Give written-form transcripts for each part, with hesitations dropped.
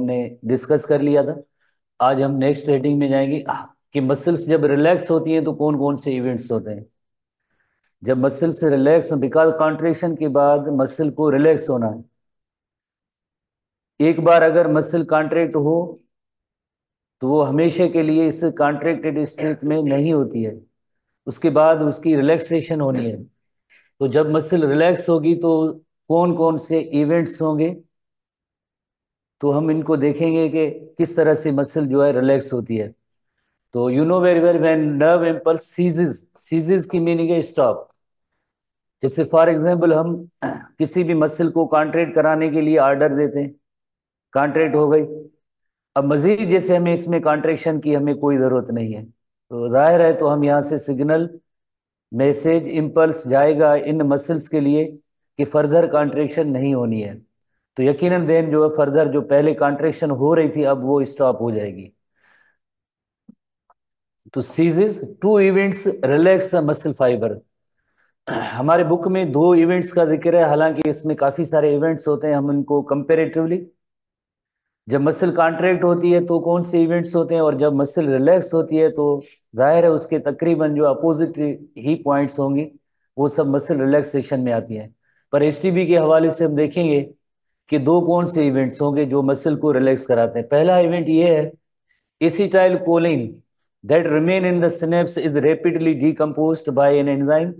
हमने डिस्कस कर लिया था। आज हम नेक्स्ट हेडिंग में जाएंगे कि मसल्स जब रिलैक्स होती हैं तो कौन कौन से इवेंट्स होते हैं। जब मसल से रिलैक्स, बिकॉज कॉन्ट्रेक्शन के बाद मसल को रिलैक्स होना है। एक बार अगर मसल कॉन्ट्रैक्ट हो तो वो हमेशा के लिए इस कॉन्ट्रैक्टेड स्टेट में नहीं होती है, उसके बाद उसकी रिलैक्सेशन होनी है। तो जब मसल रिलैक्स होगी तो कौन कौन से इवेंट्स होंगे, तो हम इनको देखेंगे कि किस तरह से मसल जो है रिलैक्स होती है। तो you know very well when nerve impulse ceases, ceases की मीनिंग है स्टॉप। जैसे फॉर एग्जांपल हम किसी भी मसल को कॉन्ट्रैक्ट कराने के लिए ऑर्डर देते हैं, कॉन्ट्रैक्ट हो गई। अब मजीद जैसे हमें इसमें कॉन्ट्रैक्शन की हमें कोई ज़रूरत नहीं है, तो जाहिर है तो हम यहाँ से सिग्नल मैसेज इम्पल्स जाएगा इन मसल्स के लिए कि फर्दर कॉन्ट्रैक्शन नहीं होनी है। तो यकीनन देन जो है फर्दर जो पहले कॉन्ट्रैक्शन हो रही थी अब वो स्टॉप हो जाएगी। तो ceases to events relax the muscle fibre. हमारे बुक में दो इवेंट्स का जिक्र है, हालांकि इसमें काफी सारे इवेंट्स होते हैं, हम इनको कंपेरेटिवली, जब मसल कॉन्ट्रैक्ट होती है तो कौन से इवेंट्स होते हैं और जब मसल रिलैक्स होती है तो जाहिर है उसके तकरीबन जो अपोजिट ही पॉइंट्स होंगी, वो सब मसल रिलैक्सेशन में आती हैं। पर एसटीबी के हवाले से हम देखेंगे कि दो कौन से इवेंट्स होंगे जो मसल को रिलैक्स कराते हैं। पहला इवेंट ये है, acetyl Colin that remain in the synapse is rapidly decomposed by an enzyme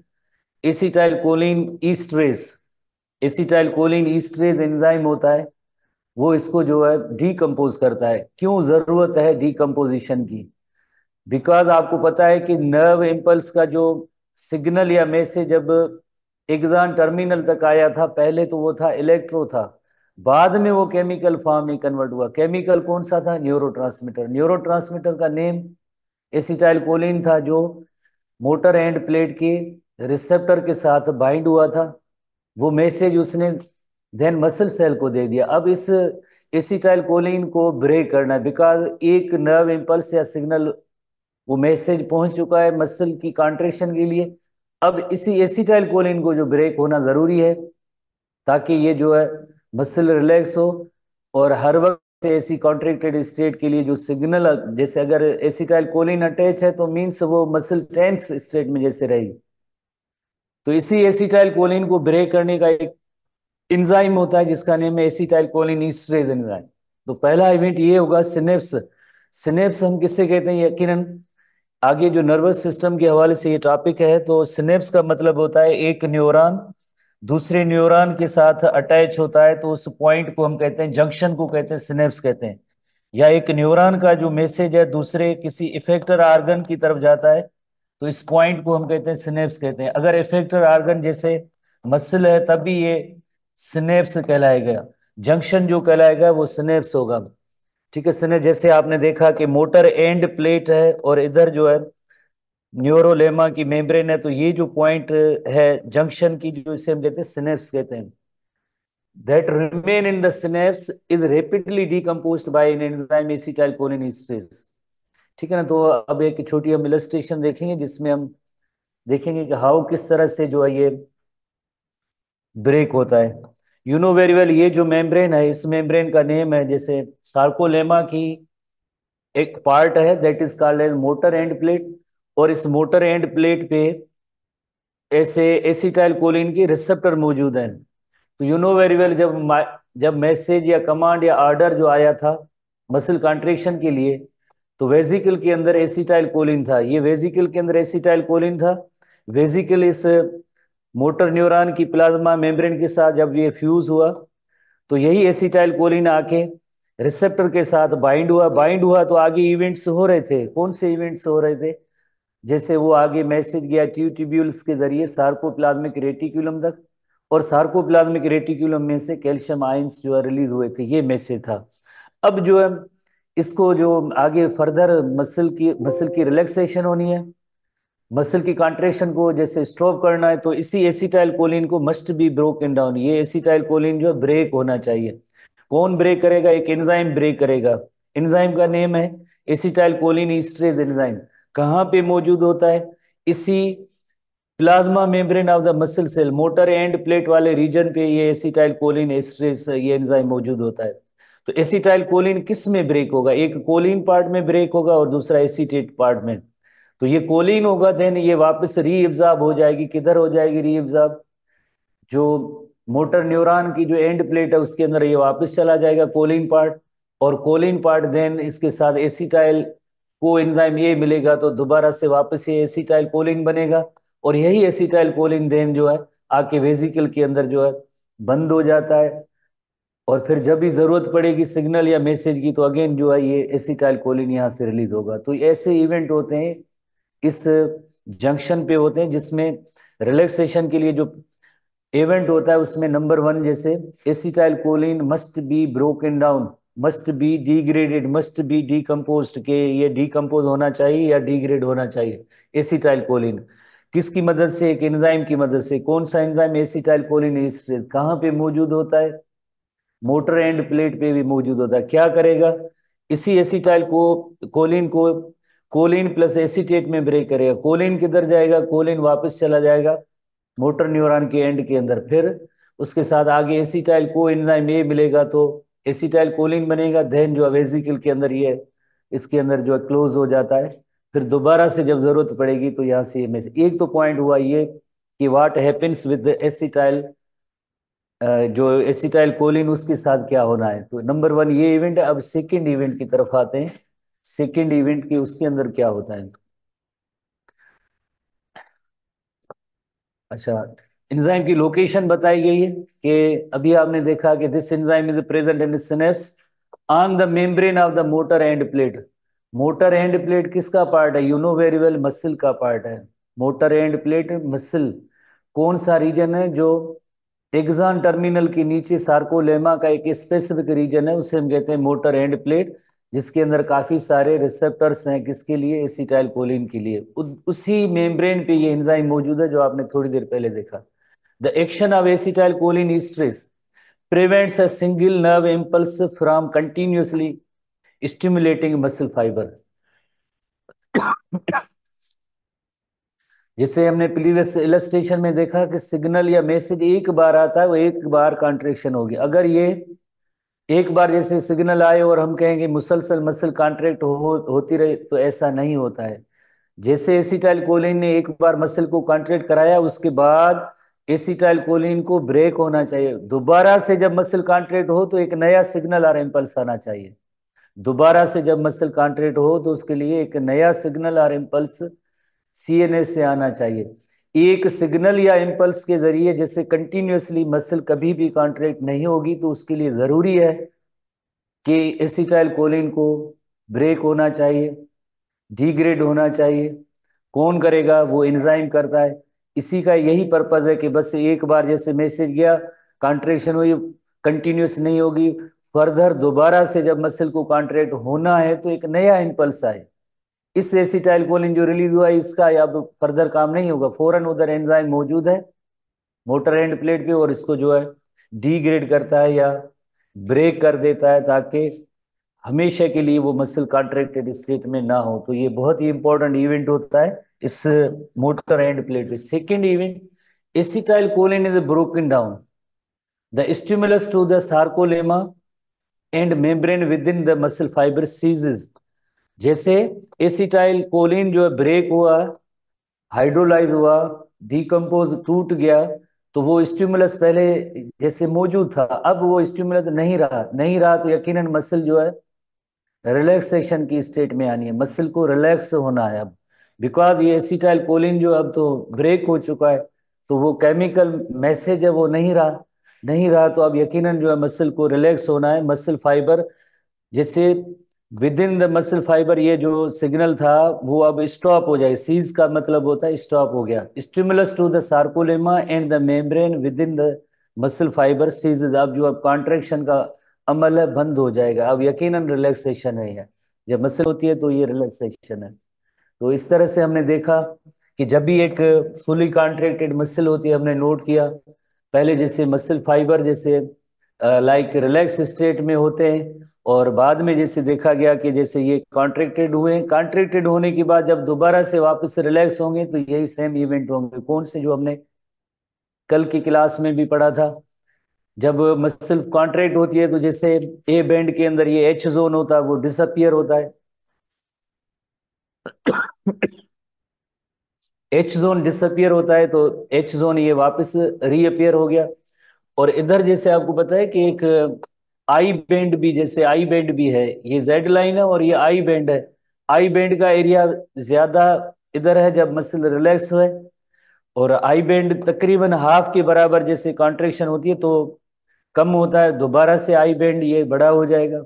acetylcholine esterase। Acetylcholine esterase enzyme होता है, वो इसको जो है डीकम्पोज करता है। क्यों जरूरत है डीकम्पोजिशन की? बिकॉज आपको पता है कि नर्व इम्पल्स का जो सिग्नल या मैसेज जब एक्सॉन टर्मिनल तक आया था, पहले तो वो था इलेक्ट्रो था, बाद में वो केमिकल फॉर्म में कन्वर्ट हुआ। केमिकल कौन सा था? न्यूरोट्रांसमीटर। न्यूरोट्रांसमीटर का नेम एसिटाइलकोलिन था, जो मोटर एंड प्लेट के रिसेप्टर के साथ बाइंड हुआ था। वो मैसेज उसने देन मसल सेल को दे दिया। अब इस एसिटाइलकोलिन को ब्रेक करना है, बिकॉज एक नर्व इम्पल्स या सिग्नल, वो मैसेज पहुंच चुका है मसल की कॉन्ट्रेक्शन के लिए। अब इसी एसिटाइलकोलिन को जो ब्रेक होना जरूरी है ताकि ये जो है मसल रिलैक्स हो। और हर वक्त से ऐसी कॉन्ट्रैक्टेड स्टेट के लिए जो सिग्नल, जैसे अगर एसिटाइलकोलिन अटैच है तो मीन्स वो मसल टेंस स्टेट में जैसे रहेगी। तो इसी एसिटाइलकोलिन को ब्रेक करने का एक एंजाइम होता है जिसका नेम है एसिटाइलकोलिन ईस्टरेज एंजाइम। तो पहला इवेंट ये होगा सिनेप्स। सिनेप्स हम किससे कहते हैं? यकीनन आगे जो नर्वस सिस्टम के हवाले से ये टॉपिक है, तो सिनेप्स का मतलब होता है एक न्यूरॉन दूसरे न्यूरॉन के साथ अटैच होता है, तो उस पॉइंट को हम कहते हैं, जंक्शन को कहते हैं सिनेप्स कहते हैं। या एक न्यूरॉन का जो मैसेज है दूसरे किसी इफेक्टर आर्गन की तरफ जाता है, तो इस पॉइंट को हम कहते हैं सिनेप्स कहते हैं। अगर इफेक्टर आर्गन जैसे मसल है तब भी ये सिनेप्स कहलाएगा, जंक्शन जो कहलाएगा वो सिनेप्स होगा। ठीक है, सिनेप्स जैसे आपने देखा कि मोटर एंड प्लेट है और इधर जो है न्यूरोलेमा की मेम्ब्रेन है, तो ये जो पॉइंट है जंक्शन की, जो इसे हम कहते हैं सिनेप्स कहते हैं। that remain in the synapse is rapidly decomposed by an enzyme acetylcholinesterase। ठीक है ना? तो अब एक छोटी हम इलस्ट्रेशन देखेंगे जिसमें हम देखेंगे कि हाउ किस तरह से जो है ये ब्रेक होता है। यू नो वेरी वेल, ये जो मेम्ब्रेन है, इस मेम्ब्रेन का नेम है, जैसे सार्कोलेमा की एक पार्ट है that is called as motor end plate. और इस मोटर एंड प्लेट पे ऐसे एसिटाइलकोलिन की रिसेप्टर मौजूद है। तो यू नो वेरी वेल, जब मैसेज या कमांड या ऑर्डर जो आया था मसल कॉन्ट्रेक्शन के लिए, तो वेजिकल के अंदर एसिटाइलकोलिन था। ये वेजिकल के अंदर एसिटाइलकोलिन था। वेजिकल इस मोटर न्यूरॉन की प्लाज्मा मेम्ब्रेन के साथ जब ये फ्यूज हुआ, तो यही एसिटाइलकोलिन आके रिसेप्टर के साथ बाइंड हुआ तो आगे इवेंट्स हो रहे थे। कौन से इवेंट्स हो रहे थे? जैसे वो आगे मैसेज गया ट्यूब्यूल्स के जरिए सार्कोप्लाज्मिक रेटिकुलम तक, और सार्कोप्लाज्मिक रेटिकुलम में से कैल्शियम आयंस जो है रिलीज हुए थे, ये मैसेज था। अब जो है इसको जो आगे फर्दर मसल की रिलैक्सेशन होनी है, मसल की कॉन्ट्रेक्शन को जैसे स्टॉप करना है, तो इसी एसिटाइल कोलिन को मस्ट बी ब्रोकन डाउन। ये एसिटाइल कोलिन जो ब्रेक होना चाहिए। कौन ब्रेक करेगा? एक एंजाइम ब्रेक करेगा। एंजाइम का नेम है एसिटाइल कोलिन ईस्टरेज एंजाइम। कहाँ पे मौजूद होता है? इसी plasma membrane of the muscle cell, motor end plate वाले रीजन पे ये एसिटाइल कोलिन एस्ट्रेस ये एंजाइम मौजूद होता है। तो एसिटाइल कोलिन किस में ब्रेक होगा? एक कोलिन पार्ट में ब्रेक होगा और दूसरा एसीटेट पार्ट में। तो ये कोलिन होगा, देन ये वापस रीअब्जॉर्ब हो जाएगी। किधर हो जाएगी रीअब्जॉर्ब? जो मोटर न्यूरॉन की जो एंड प्लेट है उसके अंदर ये वापस चला जाएगा कोलिन पार्ट। और कोलिन पार्ट देन इसके साथ एसिटाइल को एंजाइम ए मिलेगा तो दोबारा से वापस ये एसिटाइल कोलिन बनेगा। और यही एसिटाइल कोलिन देन जो है आके वेसिकल के अंदर जो है बंद हो जाता है। और फिर जब भी जरूरत पड़ेगी सिग्नल या मैसेज की तो अगेन जो है ये एसिटाइल कोलिन यहाँ से रिलीज होगा। तो ऐसे इवेंट होते हैं इस जंक्शन पे होते हैं जिसमें रिलैक्सेशन के लिए जो इवेंट होता है उसमें नंबर वन जैसे acetyl Colin must be broken down, must be degraded, must be decomposed, के ये डिकम्पोज होना चाहिए या डिग्रेड होना चाहिए। एसिटाइल कोलिन किसकी मदद से? एक एंजाइम की मदद से। कौन सा एंजाइम? Acetyl choline. कहाँ पे मौजूद होता है? मोटर एंड प्लेट पे भी मौजूद होता है। क्या करेगा? इसी एसिटाइल को कोलिन को कोलिन प्लस एसीटेट में ब्रेक करेगा। कोलिन किधर जाएगा? कोलिन वापस चला जाएगा मोटर न्यूरॉन के एंड के अंदर। फिर उसके साथ आगे एसिटाइल को एंजाइम ए मिलेगा तो एसिटाइल कोलिन बनेगा। देन जो वेसिकल के अंदर ये इसके अंदर जो है क्लोज हो जाता है। फिर दोबारा से जब जरूरत पड़ेगी तो यहाँ से एक तो पॉइंट हुआ ये कि व्हाट हैपेंस विद एसिटाइल, जो एसिटाइल कोलिन उसके साथ क्या होना है। तो नंबर वन ये इवेंट है। अब सेकेंड इवेंट की तरफ आते हैं। सेकेंड इवेंट के उसके अंदर क्या होता है? अच्छा, एंजाइम की लोकेशन बताई गई है कि अभी आपने देखा कि this enzyme is present in synapse on the membrane of the motor end plate. Motor end plate किसका पार्ट है? You know very well, muscle का पार्ट है। मोटर एंड प्लेट मसल कौन सा रीजन है? जो एक्सॉन टर्मिनल के नीचे सार्कोलेमा का एक स्पेसिफिक रीजन है उसे हम कहते हैं मोटर एंड प्लेट, जिसके अंदर काफी सारे रिसेप्टर्स हैं। किसके लिए? एसिटाइल कोलिन के लिए। उसी मेम्ब्रेन पे ये एंजाइम मौजूद है जो आपने थोड़ी देर पहले देखा। The action of acetyl choline esterase prevents a single nerve impulse from continuously stimulating muscle fiber। जिसे हमने प्रीवियस इलस्ट्रेशन में देखा कि सिग्नल या मैसेज एक बार आता है, वो एक बार कॉन्ट्रेक्शन होगी। अगर ये एक बार जैसे सिग्नल आए और हम कहेंगे मुसलसल मसल कॉन्ट्रैक्ट होती रहे तो ऐसा नहीं होता है। जैसे एसिटाइल कोलिन ने एक बार मसल को कॉन्ट्रैक्ट कराया उसके बाद एसिटाइल कोलिन को ब्रेक होना चाहिए। दोबारा से जब मसल कॉन्ट्रैक्ट हो तो एक नया सिग्नल और इम्पल्स आना चाहिए। दोबारा से जब मसल कॉन्ट्रैक्ट हो तो उसके लिए एक नया सिग्नल और इम्पल्स सीएनएस से आना चाहिए। एक सिग्नल या इम्पल्स के जरिए जैसे कंटिन्यूअसली मसल कभी भी कॉन्ट्रैक्ट नहीं होगी, तो उसके लिए जरूरी है कि एसिटाइल कोलिन को ब्रेक होना चाहिए, डिग्रेड होना चाहिए। कौन करेगा? वो एंजाइम करता है। इसी का यही पर्पज है कि बस एक बार जैसे मैसेज गया, कॉन्ट्रेक्शन हुई, कंटिन्यूस नहीं होगी, फर्दर दोबारा से जब मसल को कॉन्ट्रैक्ट होना है तो एक नया इम्पल्स आए। इस एसिटाइल कोलिन जो रिलीज हुआ है इसका अब फर्दर काम नहीं होगा, फौरन उधर एंजाइम मौजूद है मोटर एंड प्लेट पे और इसको जो है डिग्रेड करता है या ब्रेक कर देता है ताकि हमेशा के लिए वो मसल कॉन्ट्रैक्टेड स्टेट में ना हो। तो ये बहुत ही इंपॉर्टेंट इवेंट होता है इस मोटर एंड प्लेट पे। Second event, acetyl choline is broken down the stimulus to the sarcolemma and membrane within the muscle fibre ceases. जैसे एसिटाइल कोलिन जो है ब्रेक हुआ, हाइड्रोलाइज हुआ, डिकम्पोज टूट गया, तो वो स्टिमुलस पहले जैसे मौजूद था अब वो स्टिमुलस नहीं रहा तो यकीनन मसल जो है रिलैक्सेशन की स्टेट में आनी है। मसल को रिलैक्स होना है अब, बिकॉज ये एसिटाइल कोलिन जो अब तो ब्रेक हो चुका है तो वो केमिकल मैसेज है वो नहीं रहा तो अब यकीनन जो है मसल को रिलैक्स होना है। मसल फाइबर जैसे with in the muscle fibre ये जो सिग्नल था वो अब स्टॉप हो जाए। सीज का मतलब होता है स्टॉप हो गया। Stimulus to the sarcolemma and the membrane within the muscle fibre ceases. अब जो अब कॉन्ट्रेक्शन का अमल है बंद हो जाएगा, अब यकीनन रिलैक्सेशन है। जब मसल होती है तो ये रिलैक्सेशन है। तो इस तरह से हमने देखा कि जब भी एक फुली कॉन्ट्रैक्टेड मसल होती है, हमने नोट किया पहले जैसे मसल फाइबर जैसे लाइक रिलैक्स स्टेट में होते हैं और बाद में जैसे देखा गया कि जैसे ये कॉन्ट्रैक्टेड हुए, कॉन्ट्रैक्टेड होने के बाद जब दोबारा से वापस रिलैक्स होंगे तो यही सेम इवेंट होंगे। कौन से? जो हमने कल की क्लास में भी पढ़ा था जब मसल कॉन्ट्रैक्ट होती है तो जैसे ए बैंड के अंदर ये एच जोन होता है वो डिसअपियर होता है, एच जोन डिसअपियर होता है, तो एच जोन ये वापस रीअपियर हो गया। और इधर जैसे आपको पता है कि एक आई बैंड भी, जैसे आई बैंड भी है, ये जेड लाइन है और ये आई बैंड है। आई बैंड का एरिया ज्यादा इधर है जब मसल रिलैक्स है, और आई बैंड तकरीबन हाफ के बराबर जैसे कॉन्ट्रेक्शन होती है तो कम होता है, दोबारा से आई बैंड ये बड़ा हो जाएगा।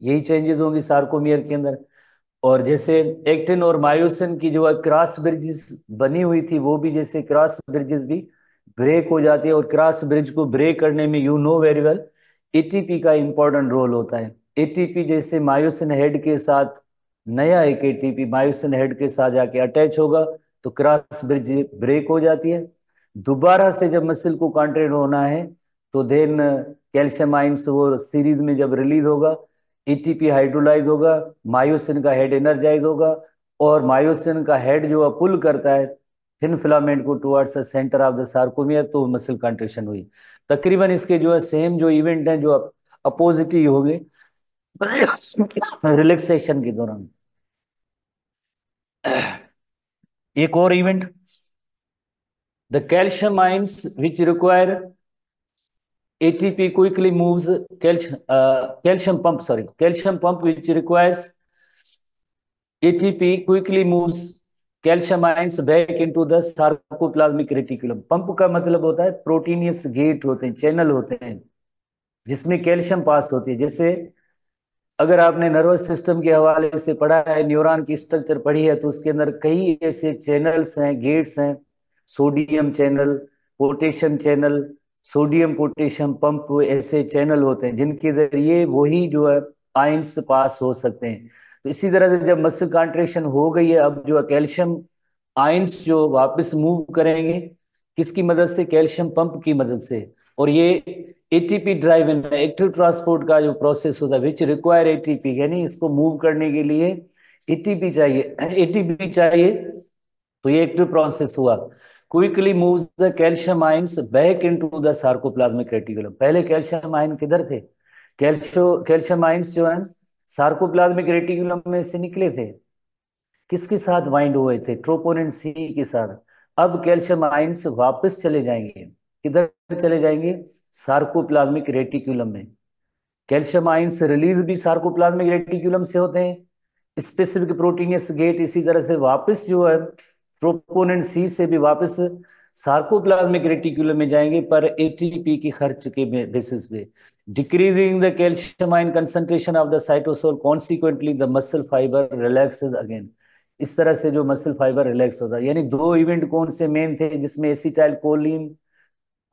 यही चेंजेस होंगी सार्कोमियर के अंदर। और जैसे एक्टिन और मायोसिन की जो क्रॉस ब्रिजेस बनी हुई थी वो भी, जैसे क्रॉस ब्रिजेस भी ब्रेक हो जाती है, और क्रॉस ब्रिज को ब्रेक करने में you know very well ATP का इंपॉर्टेंट रोल होता है। एटीपी जैसे मायोसिन हेड के साथ, नया एक एटीपी मायोसिन हेड के साथ जाके अटैच होगा तो क्रॉस ब्रिज ब्रेक हो जाती है। दोबारा से जब मसल को कॉन्ट्रैक्ट होना है तो देन कैल्शियम आइंस वो सीरीज में जब रिलीज होगा, एटीपी हाइड्रोलाइज होगा, मायोसिन का हेड एनर्जाइज होगा, और मायोसिन का हेड जो है पुल करता है थिन फिलामेंट को towards the centre of the sarcomere, तो मसल कंट्रेक्शन हुई। तकरीबन इसके जो है सेम जो इवेंट हैं जो अपोजिट ही होंगे रिलैक्सेशन के दौरान। एक और event, the calcium ions which require ATP quickly moves calcium pump which requires ATP quickly moves calcium ions back into the sarcoplasmic reticulum। Pump का मतलब होता है प्रोटीनियस गेट होते हैं, चैनल होते हैं जिसमें कैल्शियम पास होती है। जैसे अगर आपने नर्वस सिस्टम के हवाले से पढ़ा है, न्यूरॉन की स्ट्रक्चर पढ़ी है, तो उसके अंदर कई ऐसे चैनल्स हैं, गेट्स हैं, sodium channel, potassium channel, sodium potassium pump, ऐसे चैनल होते हैं जिनके जरिए वही जो है आयंस पास हो सकते हैं। तो इसी तरह से जब मसल कॉन्ट्रेक्शन हो गई है, अब जो है कैल्शियम आयंस जो वापस मूव करेंगे, किसकी मदद से? कैल्शियम पंप की मदद से। और ये एटीपी ड्राइवन एक्टिव ट्रांसपोर्ट का जो प्रोसेस होता है विच रिक्वायर एटीपी, यानी इसको मूव करने के लिए एटीपी चाहिए, एटीपी चाहिए, तो ये एक्टिव प्रोसेस हुआ। Quickly moves the calcium ions back into the sarcoplasmic reticulum. पहले कैल्शियम आयन किधर थे? कैल्शियम आयंस जो है सार्कोप्लाज्मिक रेटिकुलम में से निकले थे, किसके साथ बाइंड हुए थे? ट्रोपोनिन सी के साथ। अब कैल्शियम आयंस वापस चले जाएंगे, किधर चले जाएंगे? सार्कोप्लाज्मिक रेटिकुलम में। कैल्शियम आयंस रिलीज भी सार्कोप्लाज्मिक रेटिकुलम से होते हैं, स्पेसिफिक प्रोटीनियस गेट इसी तरह से वापस जो है ट्रोपोनिन सी से भी वापस सार्कोप्लाज्मिक रेटिकुलम में जाएंगे, पर एटीपी की खर्च के बेसिस पे। Decreasing the calcium ion concentration of the cytosol, consequently the muscle fibre relaxes again. इस तरह से जो मसल फाइबर रिलैक्स होता है। यानी दो इवेंट कौन से मेन थे जिसमें एसिटाइल कोलिन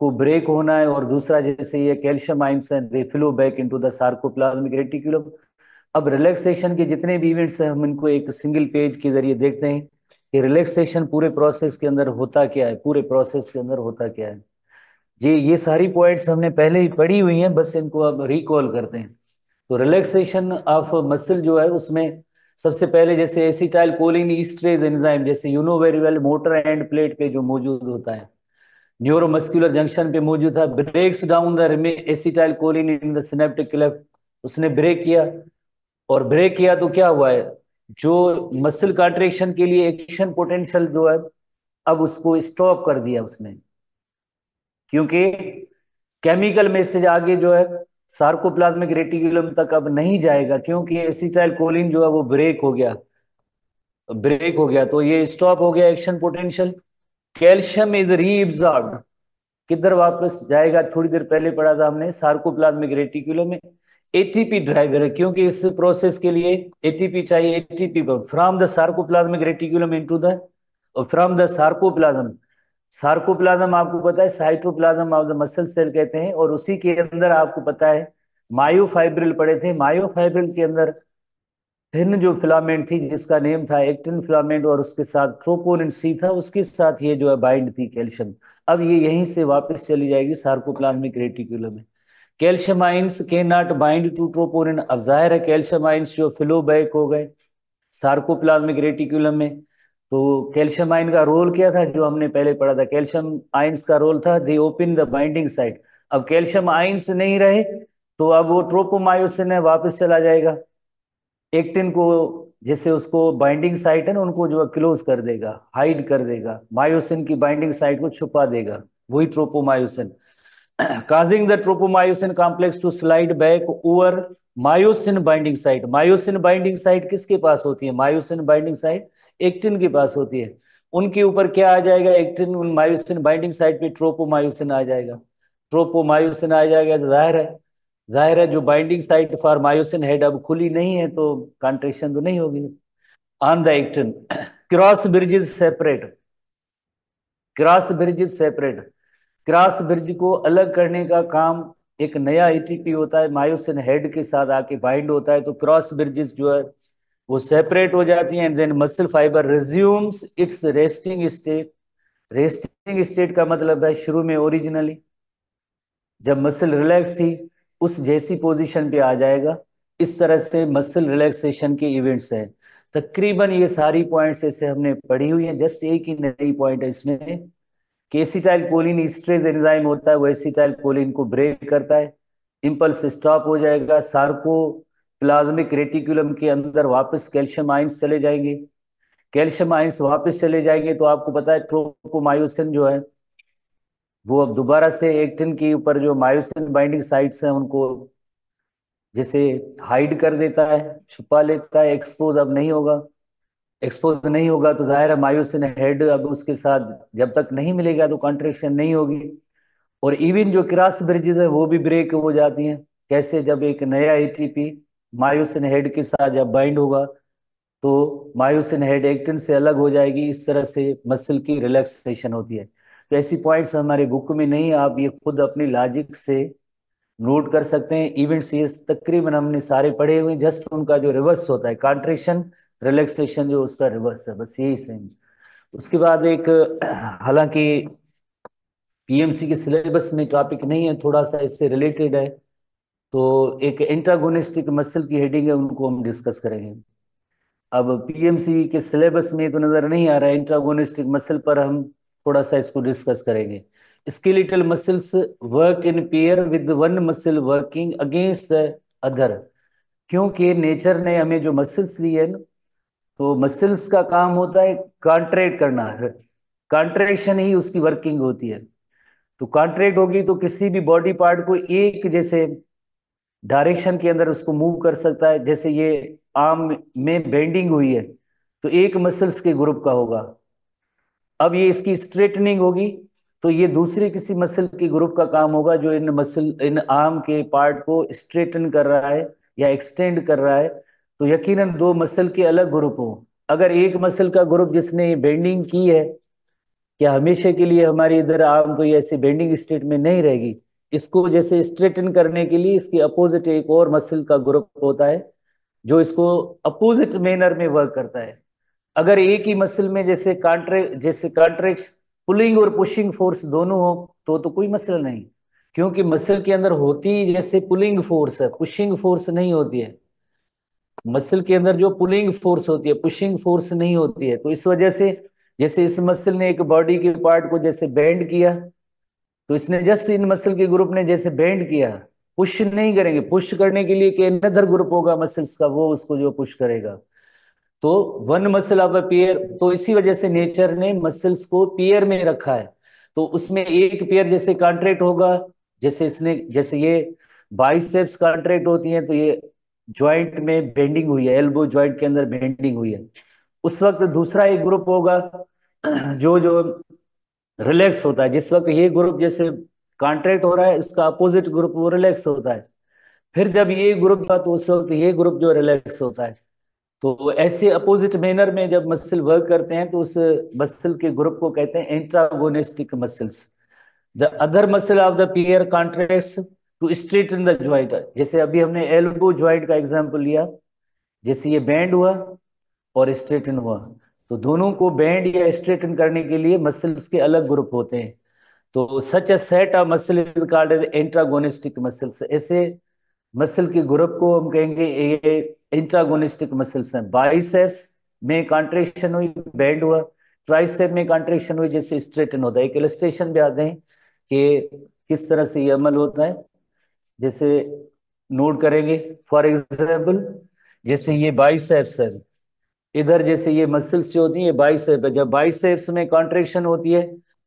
को ब्रेक होना है, और दूसरा जैसे ये कैल्शियम आइंस हैं they flow back into the sarcoplasmic reticulum. अब रिलैक्सेशन के जितने भी इवेंट्स हैं हम इनको एक सिंगल पेज के जरिए देखते हैं कि रिलैक्सेशन पूरे प्रोसेस के अंदर होता क्या है, पूरे प्रोसेस के अंदर होता क्या है। जी, ये सारी पॉइंट्स हमने पहले ही पढ़ी हुई हैं, बस इनको अब रिकॉल करते हैं। तो रिलैक्सेशन ऑफ मसल जो है उसमें सबसे पहले जैसे एसिटाइल कोलिन ईस्टरेज एंजाइम, जैसे you know very well motor end plate पे जो मौजूद होता है, न्यूरोमस्कुलर जंक्शन पे मौजूद था, breaks down the acetyl choline in the synaptic cleft. उसने ब्रेक किया, और ब्रेक किया तो क्या हुआ है? जो मसल कॉन्ट्रेक्शन के लिए एक्शन पोटेंशियल जो है, अब उसको स्टॉप कर दिया उसने, क्योंकि केमिकल मैसेज आगे जो है सार्कोप्लाज्मिक रेटिकुलम तक अब नहीं जाएगा, क्योंकि एसिटाइल कोलिन जो है वो ब्रेक हो गया, ब्रेक हो गया, तो ये स्टॉप हो गया action potential. Calcium is reabsorbed, किधर वापस जाएगा? थोड़ी देर पहले पढ़ा था हमने, सार्कोप्लाज्मिक रेटिकुलम में। एटीपी ड्राइवर है, क्योंकि इस प्रोसेस के लिए एटीपी चाहिए। ATP from the sarcoplasmic reticulum into the, और फ्रॉम द सार्कोप्लाज्म। सार्कोप्लाज्म आपको पता है cytoplasm of the muscle cell कहते हैं, और उसी के अंदर आपको पता है मायोफाइब्रिल पड़े थे। मायोफाइब्रिल के अंदर थिन जो फिलामेंट थी जिसका नेम था एक्टिन फिलामेंट, और उसके साथ ट्रोपोनिन सी था, उसके साथ ये जो है बाइंड थी कैल्शियम। अब ये यहीं से वापस चली जाएगी सार्कोप्लाज्मिक रेटिकुलम में। Calcium ions can not bind to troponin. अब जाहिर है कैल्शियम आइंस जो फ्लो बैक हो गए सार्कोप्लाज्मिक रेटिकुलम में। तो कैल्शियम आयन का रोल क्या था जो हमने पहले पढ़ा था? कैल्शियम आयंस का रोल था दे ओपन द बाइंडिंग साइट। अब कैल्शियम आयंस नहीं रहे तो अब वो ट्रोपोमायोसिन है वापस चला जाएगा, एक्टिन को जैसे उसको बाइंडिंग साइट है ना उनको जो क्लोज कर देगा, हाइड कर देगा, मायोसिन की बाइंडिंग साइट को छुपा देगा, वही tropomyosin, causing the tropomyosin complex to slide back over myosin binding site. Myosin binding site किसके पास होती है? मायोसिन बाइंडिंग साइट एक्टिन के पास होती है। उनके ऊपर क्या आ जाएगा? एक्टिन उन मायोसिन बाइंडिंग साइट पे ट्रोपोमायोसिन आ जाएगा। ट्रोपोमायोसिन आ जाएगा तो जाहिर है जो binding site for myosin head अब खुली नहीं है तो कॉन्ट्रेक्शन तो नहीं होगी on the actin. Cross bridges separate, cross bridges separate, cross bridge को अलग करने का काम एक नया एटीपी होता है, मायोसिन हेड के साथ आके बाइंड होता है तो क्रॉस ब्रिजेस जो है वो सेपरेट हो जाती हैं and then muscle fibre resumes its resting state. Resting state का मतलब है शुरू में ओरिजिनली जब मसल रिलैक्स थी उस जैसी पोजीशन पे आ जाएगा। इस तरह से मसल रिलैक्सेशन के इवेंट्स हैं। तकरीबन ये सारी पॉइंट्स ऐसे हमने पढ़ी हुई हैं, जस्ट एक ही नई पॉइंट है इसमें कि एसिटाइल कोलिन ईस्ट्रेज एंजाइम होता है, वो एसिटाइल कोलिन को ब्रेक करता है, इंपल्स स्टॉप हो जाएगा, सार्को प्लाज्मिक रेटिकुलम के अंदर वापस कैल्शियम आयंस चले जाएंगे, कैल्शियम आयंस वापस चले जाएंगे तो आपको पता है ट्रोपोमायोसिन जो है वो अब दोबारा से एक्टिन के ऊपर जो मायोसिन बाइंडिंग साइट्स हैं उनको जैसे हाइड कर देता है, छुपा लेता है, एक्सपोज अब नहीं होगा। एक्सपोज नहीं होगा तो जाहिर है मायोसिन हेड अब उसके साथ जब तक नहीं मिलेगा तो कॉन्ट्रेक्शन नहीं होगी। और इवन जो क्रॉस ब्रिजेस है वो भी ब्रेक हो जाती हैं। कैसे? जब एक नया एटीपी मायोसिन हेड के साथ जब बाइंड होगा तो मायोसिन हेड एक्टिन से अलग हो जाएगी, इस तरह से मसल की रिलैक्सेशन होती है। तो ऐसी पॉइंट्स हमारे बुक में नहीं है, आप ये खुद अपनी लॉजिक से नोट कर सकते हैं। इवेंट्स ये तकरीबन हमने सारे पढ़े हुए हैं, जस्ट उनका जो रिवर्स होता है कॉन्ट्रेक्शन रिलैक्सेशन जो उसका रिवर्स है, बस यही सेम। उसके बाद एक हालांकि पीएमसी के सिलेबस में टॉपिक नहीं है, थोड़ा सा इससे रिलेटेड है, तो एक एंटागोनिस्टिक मसल की हेडिंग है, उनको हम डिस्कस करेंगे। अब पीएमसी के सिलेबस में तो नजर नहीं आ रहा है इंट्रागोनिस्टिक मसल, पर हम थोड़ा सा इसको डिस्कस करेंगे। Skeletal muscles work in pair with one muscle working against the other. क्योंकि नेचर ने हमें जो मसल्स दी है ना, तो मसल्स का काम होता है कॉन्ट्रैक्ट करना है, कॉन्ट्रैक्शन ही उसकी वर्किंग होती है। तो कॉन्ट्रैक्ट होगी तो किसी भी बॉडी पार्ट को एक जैसे डायरेक्शन के अंदर उसको मूव कर सकता है। जैसे ये आर्म में बेंडिंग हुई है तो एक मसल्स के ग्रुप का होगा, अब ये इसकी स्ट्रेटनिंग होगी तो ये दूसरे किसी मसल के ग्रुप का काम होगा जो इन आर्म के पार्ट को स्ट्रेटन कर रहा है या एक्सटेंड कर रहा है। तो यकीनन दो मसल के अलग ग्रुप हो। अगर एक मसल का ग्रुप जिसने बेंडिंग की है, क्या हमेशा के लिए हमारी इधर आर्म तो ये ऐसे बेंडिंग स्टेट में नहीं रहेगी। इसको जैसे स्ट्रेटन करने के लिए इसके अपोजिट एक और मसल का ग्रुप होता है जो इसको अपोजिट मैनर में वर्क करता है। अगर एक ही मसल में जैसे कॉन्ट्रैक्ट पुलिंग और पुशिंग फोर्स दोनों हो तो कोई मसल नहीं, क्योंकि मसल के अंदर होती जैसे पुलिंग फोर्स है, पुशिंग फोर्स नहीं होती है। मसल के अंदर जो पुलिंग फोर्स होती है, पुशिंग फोर्स नहीं होती है। तो इस वजह से जैसे इस मसल ने एक बॉडी के पार्ट को जैसे बेंड किया तो इसने जस्ट इन मसल के ग्रुप ने जैसे बेंड किया, पुश नहीं करेंगे। पुश करने के लिए कि अनदर ग्रुप होगा मसल्स का, वो उसको जो पुश करेगा। तो one muscle of a pair, तो इसी वजह से नेचर ने मसल्स को पेयर में रखा है। तो उसमें एक पेयर जैसे कॉन्ट्रैक्ट होगा, जैसे ये बाइसेप्स कॉन्ट्रैक्ट होती हैं तो ये जॉइंट में बेंडिंग हुई है, एल्बो जॉइंट के अंदर बेंडिंग हुई है। उस वक्त दूसरा एक ग्रुप होगा जो जो रिलैक्स होता है। जिस वक्त ये ग्रुप जैसे कॉन्ट्रैक्ट हो रहा है इसका अपोजिट ग्रुप वो रिलैक्स होता है। फिर जब ये ग्रुप था तो उस वक्त ये ग्रुप जो रिलैक्स होता है। तो ऐसे अपोजिट मैनर में जब मसल वर्क करते हैं तो उस मसल के ग्रुप को कहते हैं antagonistic muscles. The other muscle of the pair contracts to straighten the joint. जैसे अभी हमने एल्बो ज्वाइंट का एग्जांपल लिया, जैसे ये बेंड हुआ और स्ट्रेटन हुआ, तो दोनों को बेंड या स्ट्रेटन करने के लिए मसल्स के अलग ग्रुप होते हैं। तो such a set of muscle is called as antagonistic muscles. ऐसे मसल के ग्रुप को हम कहेंगे ये इंट्रागोनिस्टिक मसल्स हैं। बाइसेप्स में कॉन्ट्रेक्शन हुई, बेंड हुआ, ट्राइसेप में कॉन्ट्रेक्शन हुई, जैसे स्ट्रेटन होता है। एक इलस्ट्रेशन भी आते हैं कि किस तरह से ये अमल होता है, जैसे नोट करेंगे। फॉर एग्जाम्पल, जैसे ये बाइसेप्स है, इधर जैसे ये मसल्स जो होती है, ये बाइसेप है। जब बाइसेप्स में कॉन्ट्रेक्शन होती है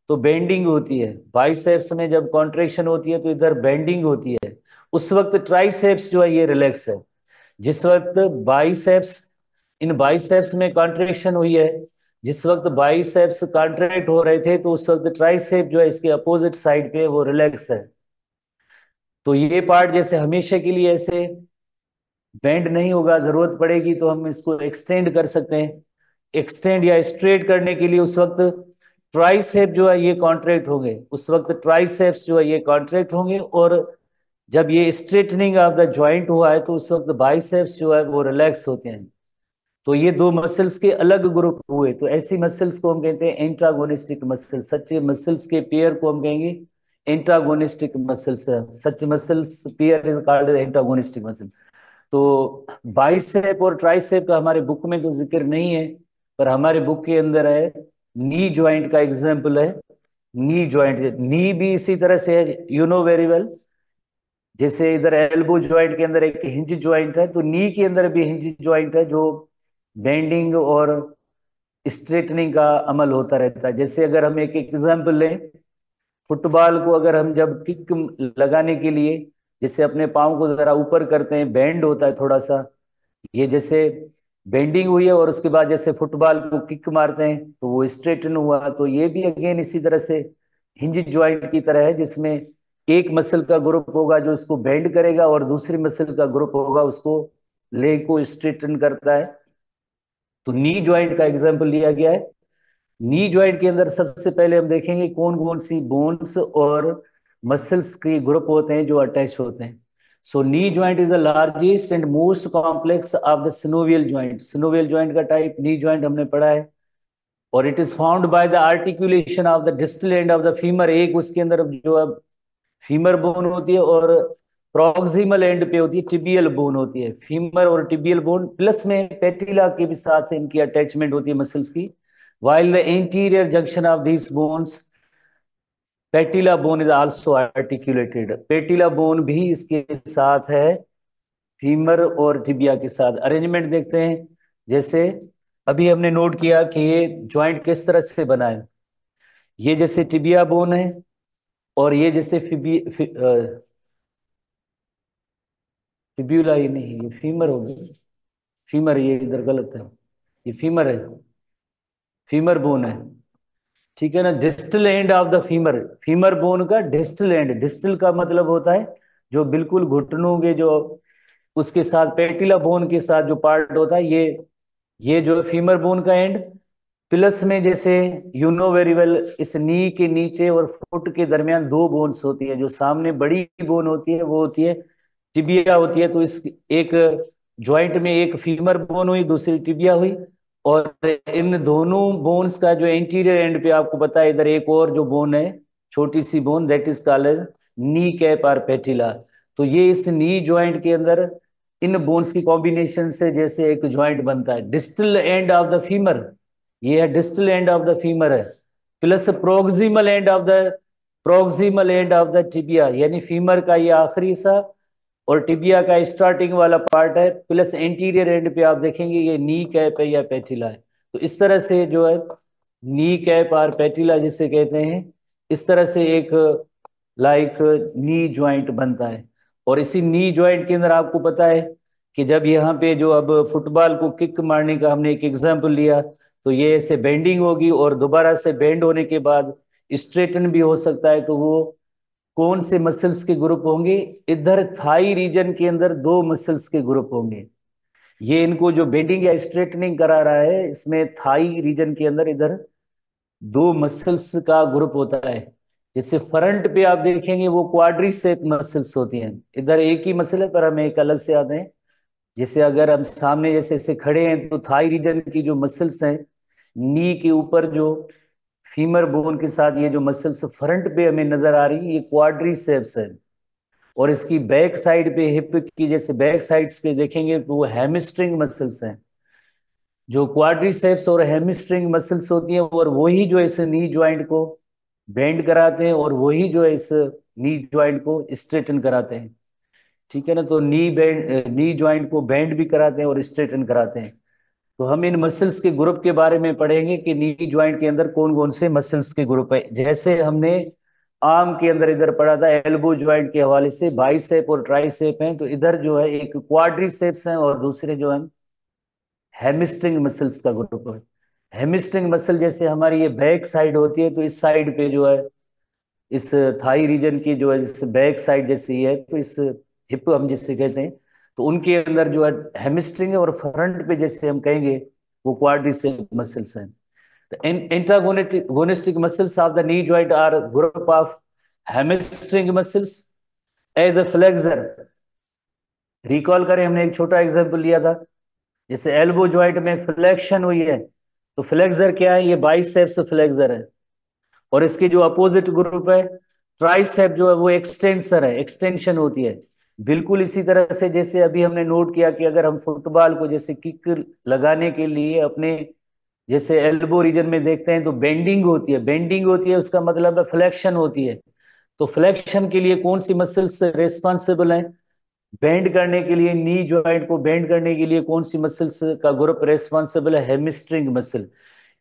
तो बेंडिंग होती है, बाइसेप्स में जब कॉन्ट्रेक्शन होती है तो इधर बेंडिंग होती है। उस वक्त ट्राइसेप्स जो है ये रिलैक्स है। जिस वक्त बाइसेप्स, इन बाइसेप्स में कॉन्ट्रेक्शन हुई है, जिस वक्त बाइसेप्स कॉन्ट्रैक्ट हो रहे थे, तो उस वक्त ट्राइसेप जो है इसके अपोजिट साइड पे वो रिलैक्स है। तो ये पार्ट जैसे हमेशा के लिए ऐसे बेंड नहीं होगा, जरूरत पड़ेगी तो हम इसको एक्सटेंड कर सकते हैं। एक्सटेंड या स्ट्रेट करने के लिए उस वक्त ट्राइसेप जो है ये कॉन्ट्रैक्ट होंगे, उस वक्त ट्राइसेप्स जो है ये कॉन्ट्रैक्ट होंगे। और जब ये स्ट्रेटनिंग ऑफ द जॉइंट हुआ है तो उस वक्त बाइसेप्स जो है वो रिलैक्स होते हैं। तो ये दो मसल्स के अलग ग्रुप हुए, तो ऐसी मसल्स को हम कहते हैं एंटागोनिस्टिक मसल। सच्चे मसल्स के पेयर को हम कहेंगे antagonistic muscles. Such muscles pair is called antagonistic muscle. तो बाइसेप और ट्राइसेप का हमारे बुक में तो जिक्र नहीं है, पर हमारे बुक के अंदर है। नी ज्वाइंट का एग्जाम्पल है। नी ज्वाइंट, नी भी इसी तरह से है, यू नो वेरी वेल। जैसे इधर एल्बो ज्वाइंट के अंदर एक हिंज ज्वाइंट है, तो नी के अंदर भी हिंज ज्वाइंट है, जो बेंडिंग और स्ट्रेटनिंग का अमल होता रहता है। जैसे अगर हम एक एग्जाम्पल लें, फुटबॉल को अगर हम जब किक लगाने के लिए जैसे अपने पाँव को जरा ऊपर करते हैं, बेंड होता है थोड़ा सा, ये जैसे बेंडिंग हुई है, और उसके बाद जैसे फुटबॉल को किक मारते हैं तो वो स्ट्रेटन हुआ। तो ये भी अगेन इसी तरह से हिंज ज्वाइंट की तरह है, जिसमें एक मसल का ग्रुप होगा जो इसको बेंड करेगा, और दूसरी मसल का ग्रुप होगा उसको लेग को स्ट्रेटन करता है। तो नी ज्वाइंट का एग्जाम्पल लिया गया है। नी ज्वाइंट के अंदर सबसे पहले हम देखेंगे कौन कौन सी बोन्स और मसल्स के ग्रुप होते हैं जो अटैच होते हैं। So knee joint is the largest and most complex of the synovial joint. Synovial joint का टाइप नी ज्वाइंट हमने पढ़ा है। और it is found by the articulation of the distal end of the femur. एक उसके अंदर जो है फीमर बोन होती है, और प्रॉक्सिमल एंड पे होती है टिबियल बोन होती है। फीमर और टिबियल बोन प्लस में पेटिला के भी साथ इनकी अटैचमेंट होती है मसल्स की। while the anterior junction of these bones, patella bone is also articulated. Patella bone भी इसके साथ है, फीमर और टिबिया के साथ। अरेंजमेंट देखते हैं। जैसे अभी हमने नोट किया कि ये ज्वाइंट किस तरह से बना है। ये जैसे टिबिया बोन है, और ये जैसे फिब्यूला, ये नहीं, ये फीमर हो गया। फीमर, ये इधर गलत है, ये फीमर है, फीमर बोन है। ठीक है ना, distal end of the femur. Femur bone का डिस्टल एंड, डिस्टल का मतलब होता है जो बिल्कुल घुटनों के जो उसके साथ पेटिला बोन के साथ जो पार्ट होता है, ये जो फीमर बोन का एंड। प्लस में जैसे यू नो वेरी वेल, इस नी के नीचे और फुट के दरमियान दो बोन्स होती है। जो सामने बड़ी बोन होती है वो होती है टिबिया होती है। तो इस एक ज्वाइंट में एक फीमर बोन हुई, दूसरी टिबिया हुई, और इन दोनों बोन्स का जो इंटीरियर एंड पे आपको पता है इधर एक और जो बोन है, छोटी सी bone, that is called as kneecap और पेटिला। तो ये इस नी ज्वाइंट के अंदर इन बोन्स की कॉम्बिनेशन से जैसे एक ज्वाइंट बनता है। Distal end of the femur, ये है distal end of the femur है, plus proximal end of the tibia, यानी फीमर का ये आखिरी सा और टिबिया का स्टार्टिंग वाला पार्ट है, प्लस एंटीरियर एंड पे आप देखेंगे ये नी कैप है या पेटिला है। तो इस तरह से जो है नी कैप और पेटिला जिसे कहते हैं, इस तरह से एक लाइक नी ज्वाइंट बनता है। और इसी नी ज्वाइंट के अंदर आपको पता है कि जब यहाँ पे जो अब फुटबॉल को किक मारने का हमने एक एग्जाम्पल लिया, तो ये ऐसे बेंडिंग होगी और दोबारा से बेंड होने के बाद स्ट्रेटन भी हो सकता है। तो वो कौन से मसल्स के ग्रुप होंगे? इधर थाई रीजन के अंदर दो मसल्स के ग्रुप होंगे। ये इनको जो बेंडिंग या स्ट्रेटनिंग करा रहा है, इसमें थाई रीजन के अंदर इधर दो मसल्स का ग्रुप होता है। जैसे फ्रंट पे आप देखेंगे वो क्वाड्रिसेप मसल्स होती हैं। इधर एक ही मसल है पर हमें एक अलग से आते हैं। जैसे अगर हम सामने जैसे ऐसे खड़े हैं तो थाई रीजन की जो मसल्स हैं, नी के ऊपर जो फीमर बोन के साथ ये जो मसल्स फ्रंट पे हमें नजर आ रही है, ये क्वाड्रिसेप्स है। और इसकी बैक साइड पे, हिप की जैसे बैक साइड्स पे देखेंगे तो वो हैमस्ट्रिंग मसल्स हैं। जो क्वाड्रिसेप्स और हैमस्ट्रिंग मसल्स होती हैं और वही जो इस नी ज्वाइंट को बेंड कराते हैं, और वही जो है इस नी ज्वाइंट को स्ट्रेटन कराते हैं, ठीक है ना। तो नी ज्वाइंट को बैंड भी कराते हैं और स्ट्रेटन कराते हैं। तो हम इन मसल्स के ग्रुप के बारे में पढ़ेंगे कि नी ज्वाइंट के अंदर कौन कौन से मसल्स के ग्रुप है। जैसे हमने आर्म के अंदर इधर पढ़ा था एल्बो ज्वाइंट के हवाले से बाइसेप और ट्राइसेप हैं, तो इधर जो है एक क्वाड्रिसेप्स हैं और दूसरे जो है हैमस्ट्रिंग मसल्स का ग्रुप है। हैमस्ट्रिंग मसल जैसे हमारी ये बैक साइड होती है, तो इस साइड पे जो है इस थाई रीजन की जो है इस बैक साइड जैसे ही है, तो इस हिप हम जिससे कहते हैं, तो उनके अंदर जो है हैमस्ट्रिंग है और फ्रंट पे जैसे हम कहेंगे वो क्वाड्रिसेप मसल्स हैं। The antagonistic muscles of the knee joint are a group of hamstring muscles as the flexor। Recall करें, हमने एक छोटा एग्जांपल लिया था, जैसे एल्बो जॉइंट में फ्लेक्शन हुई है, तो फ्लेक्सर क्या है, ये बाइसेप्स फ्लेक्सर है। और इसके जो अपोजिट ग्रुप है ट्राइसेप जो है वो एक्सटेंसर है, एक्सटेंशन होती है। बिल्कुल इसी तरह से जैसे अभी हमने नोट किया कि अगर हम फुटबॉल को जैसे किक लगाने के लिए अपने जैसे एल्बो रीजन में देखते हैं तो बेंडिंग होती है, बेंडिंग होती है उसका मतलब है फ्लेक्शन होती है। तो फ्लेक्शन के लिए कौन सी मसल्स रेस्पॉन्सिबल हैं, बेंड करने के लिए नी जॉइंट को बेंड करने के लिए कौन सी मसल्स का ग्रुप रेस्पॉन्सिबल है, hamstring muscle.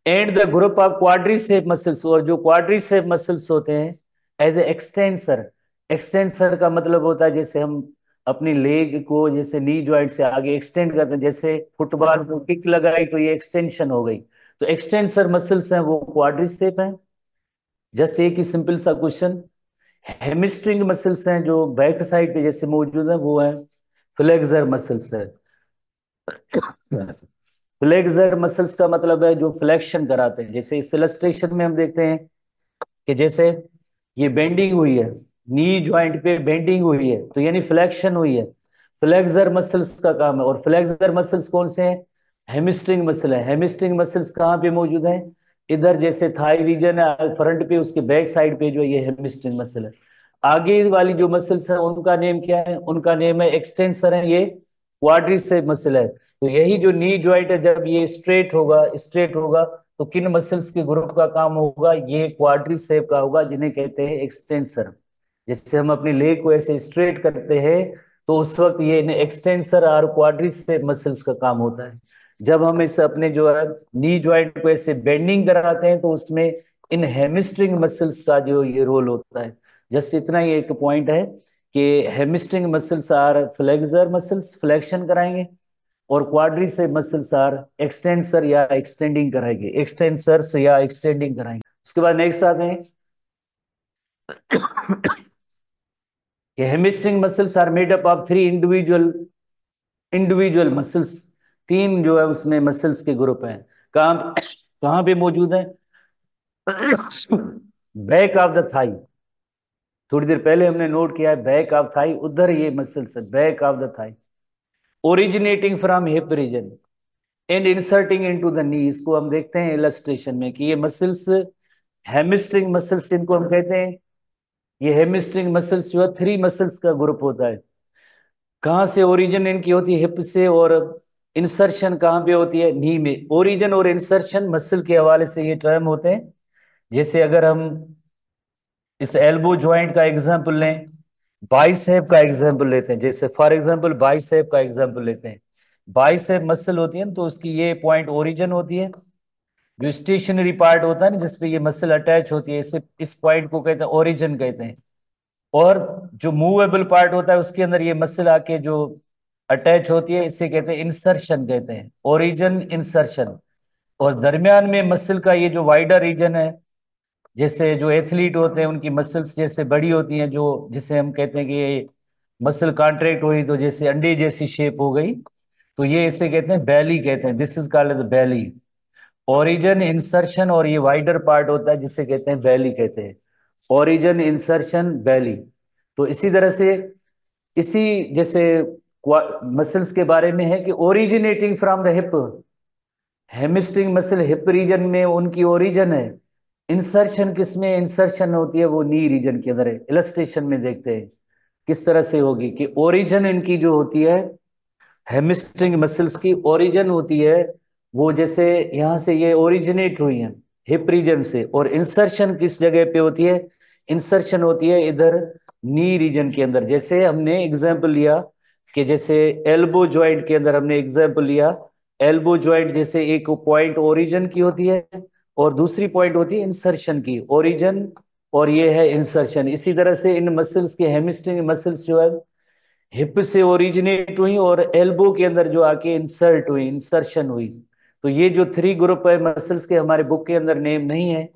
And the group of quadricep muscles, और जो क्वाड्रिसेप मसल्स होते हैं एज ए एक्सटेंसर। एक्सटेंसर का मतलब होता है जैसे हम अपनी लेग को जैसे नी जॉइंट से आगे एक्सटेंड करते हैं, जैसे फुटबॉल को किक लगाई तो ये एक्सटेंशन हो गई, तो एक्सटेंसर मसल्स हैं वो क्वाड्रिसेप हैं। जस्ट एक ही सिंपल सा क्वेश्चन। हेमिस्ट्रिंग मसल्स हैं जो बैक साइड पे जैसे मौजूद है वो है फ्लेक्सर मसल्स है। फ्लेक्सर मसल्स का मतलब है जो फ्लेक्शन कराते हैं, जैसे इस इलस्ट्रेशन में हम देखते हैं कि जैसे ये बेंडिंग हुई है, नी जॉइंट पे बेंडिंग हुई है, तो यानी फ्लेक्शन हुई है, फ्लेक्सर मसल्स का काम है। और फ्लेक्सर मसल्स कौन से हैं, हेमिस्ट्रिंग मसल है। हेमिस्ट्रिंग मसल्स कहाँ पे मौजूद है, इधर जैसे थाई रीजन है फ्रंट पे, उसके बैक साइड पे जो ये हेमिस्ट्रिंग मसल है। आगे वाली जो मसल्स है उनका नेम क्या है, उनका नेम है एक्सटेंसर है, ये क्वाड्रिसेप मसल है। तो यही जो नी जॉइंट है जब ये स्ट्रेट होगा, स्ट्रेट होगा, तो किन मसल्स के ग्रुप का काम होगा, ये क्वाड्रिसेप का होगा, जिन्हें कहते हैं एक्सटेंसर। जैसे हम अपनी लेग को ऐसे स्ट्रेट करते हैं तो उस वक्त ये एक्सटेंसर और क्वाड्रिसेप मसल्स का काम होता है। जब हम इस अपने जो है नी जॉइंट को ऐसे बेंडिंग कराते हैं तो उसमें इन हेमिस्ट्रिंग मसल्स का जो ये रोल होता है। जस्ट इतना ही एक पॉइंट है कि hamstring muscles are flexor muscles, flexion कराएंगे, और क्वाड्रिसेप मसल्स आर एक्सटेंसर या एक्सटेंडिंग कराएंगे, एक्सटेंसर्स या एक्सटेंडिंग कराएंगे। उसके बाद नेक्स्ट आते हैं कि hamstring muscles are made up of three individual individual muscles. तीन जो है उसमें मसल्स के ग्रुप हैं। कहाँ कहाँ पे मौजूद है, बैक ऑफ द थाई। थोड़ी देर पहले हमने नोट किया है बैक ऑफ थाई, उधर ये मसल्स है back of the thigh, originating from hip region and inserting into the knee. इसको हम देखते हैं इलस्ट्रेशन में कि ये मसल्स हैमस्ट्रिंग मसल्स इनको हम कहते हैं। ये हैमस्ट्रिंग मसल्स जो है थ्री मसल्स का ग्रुप होता है। कहाँ से ओरिजिन इनकी होती है, हिप से, और इंसर्शन कहाँ पे होती है, नी में। ओरिजिन और इंसर्शन मसल के हवाले से ये टर्म होते हैं। जैसे अगर हम इस एल्बो जॉइंट का एग्जांपल लें, बाइसेप का एग्जांपल लेते हैं, जैसे फॉर एग्जांपल बाइसेप का एग्जांपल लेते हैं। बाइसेप मसल होती है ना, तो उसकी ये पॉइंट ओरिजिन होती है, जो स्टेशनरी पार्ट होता है ना जिसपे ये मसल अटैच होती है, इसे इस पॉइंट को कहते हैं ओरिजिन कहते हैं। और जो मूवेबल पार्ट होता है उसके अंदर ये मसल आके जो अटैच होती है इसे कहते हैं इंसर्शन कहते हैं, ओरिजिन इंसर्शन। और दरमियान में मसल का ये जो वाइडर रीजन है, जैसे जो एथलीट होते हैं उनकी मसल्स जैसे बड़ी होती हैं, जो जिसे हम कहते हैं कि ये मसल कॉन्ट्रैक्ट हुई तो जैसे अंडे जैसी शेप हो गई, तो ये इसे कहते हैं बैली कहते हैं, this is called the belly. Origin insertion और ये वाइडर पार्ट होता है जिसे कहते हैं बैली कहते हैं, ओरिजिन इंसर्शन बैली। तो इसी तरह से इसी जैसे मसल्स के बारे में है कि originating from the hip, hamstring muscle hip region में उनकी ओरिजिन है। इंसर्शन किसमें इंसर्शन होती है, वो नी रीजन के अंदर है। इलस्ट्रेशन में देखते हैं किस तरह से होगी कि ओरिजिन इनकी जो होती है हेमिस्ट्रिंग मसल्स की ओरिजिन होती है वो जैसे यहाँ से ये ओरिजिनेट हुई है हिप रीजन से, और इंसर्शन किस जगह पे होती है, इंसर्शन होती है इधर नी रीजन के अंदर। जैसे हमने एग्जाम्पल लिया कि जैसे एल्बो जॉइंट के अंदर हमने एग्जाम्पल लिया, एल्बो जॉइंट जैसे एक पॉइंट ओरिजिन की होती है और दूसरी पॉइंट होती है इंसर्शन की, ओरिजिन और ये है इंसर्शन। इसी तरह से इन मसल्स के हेमिस्ट्रिंग मसल्स जो है हिप से ओरिजिनेट हुई और एल्बो के अंदर जो आके इंसर्ट हुई, इंसर्शन हुई। तो ये जो थ्री ग्रुप है मसल्स के, हमारे बुक के अंदर नेम नहीं है।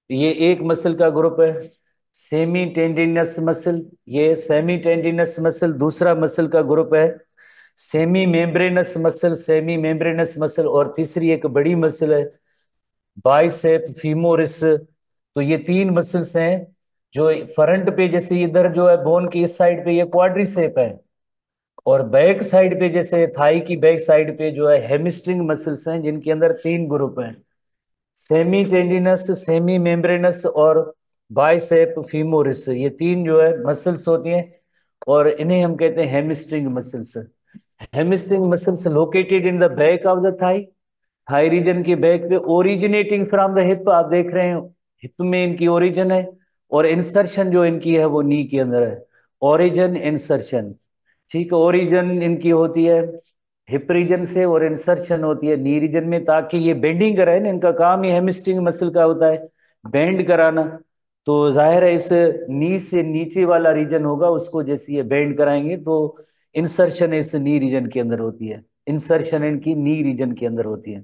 ये एक मसल का ग्रुप है सेमी टेंडिनस मसल, ये सेमी टेंडिनस मसल। दूसरा मसल का ग्रुप है semi membranes muscle, semi membranes muscle. और तीसरी एक बड़ी मसल है बाइसेप फीमोरिस। तो ये तीन मसल्स हैं जो फ्रंट पे, जैसे इधर जो है बोन की इस साइड पे ये क्वाड्रिसेप है, और बैक साइड पे जैसे थाई की बैक साइड पे जो है हेमिस्ट्रिंग मसल्स हैं, जिनके अंदर तीन ग्रुप हैं सेमी टेंडिनस, सेमी मेम्ब्रेनस और बाइसेप फीमोरिस। ये तीन जो है मसल्स होती हैं और इन्हें हम कहते हैं hamstring muscles. Hamstring muscles located in the back of the thigh, thigh region के बैक पे, ओरिजिनेटिंग फ्रॉम द हिप। आप देख रहे हैं हिप में इनकी ओरिजिन है और इंसर्शन जो इनकी है वो नी के अंदर है, ओरिजिन इंसर्शन। ठीक है, ओरिजिन इनकी होती है हिप रीजन से और इंसर्शन होती है नी रीजन में, ताकि ये बेंडिंग कराए ना, इनका काम ही हेमिस्ट्रिंग मसल का होता है बेंड कराना। तो जाहिर है इस नी से नीचे वाला रीजन होगा उसको जैसे ये बेंड कराएंगे तो इंसर्शन इस नी रीजन के अंदर होती है, इंसर्शन इनकी नी रीजन के अंदर होती है।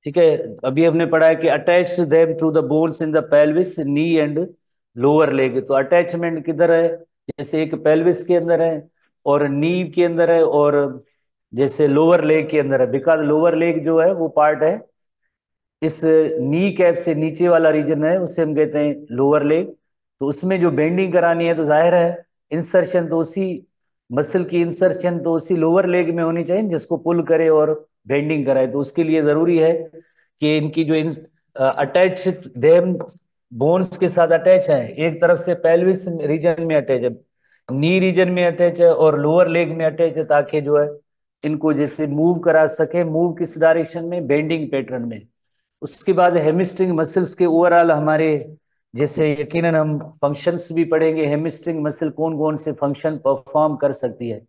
ठीक है, अभी हमने पढ़ा है कि attach them to the bones in the pelvis knee and lower leg. तो अटैचमेंट किधर है, जैसे एक पेल्विस के अंदर है और नी के अंदर है और जैसे लोअर लेग के अंदर है। बिकॉज लोअर लेग जो है वो पार्ट है इस नी कैप से नीचे वाला रीजन है, उसे हम कहते हैं लोअर लेग। तो उसमें जो बेंडिंग करानी है तो जाहिर है इंसर्शन तो उसी मसल की इंसर्शन तो उसी लोअर लेग में होनी चाहिए जिसको पुल करे और बेंडिंग कराए। तो उसके लिए जरूरी है कि इनकी जो अटैच देम बोन्स के साथ अटैच है, एक तरफ से पेल्विस रीजन में अटैच है, नी रीजन में अटैच है और लोअर लेग में अटैच है, ताकि जो है इनको जैसे मूव करा सके, मूव किस डायरेक्शन में, बेंडिंग पैटर्न में। उसके बाद हेमिस्ट्रिंग मसल्स के ओवरऑल हमारे जैसे यकीनन हम फंक्शंस भी पढ़ेंगे, हेमिस्ट्रिंग मसल कौन कौन से फंक्शन परफॉर्म कर सकती है,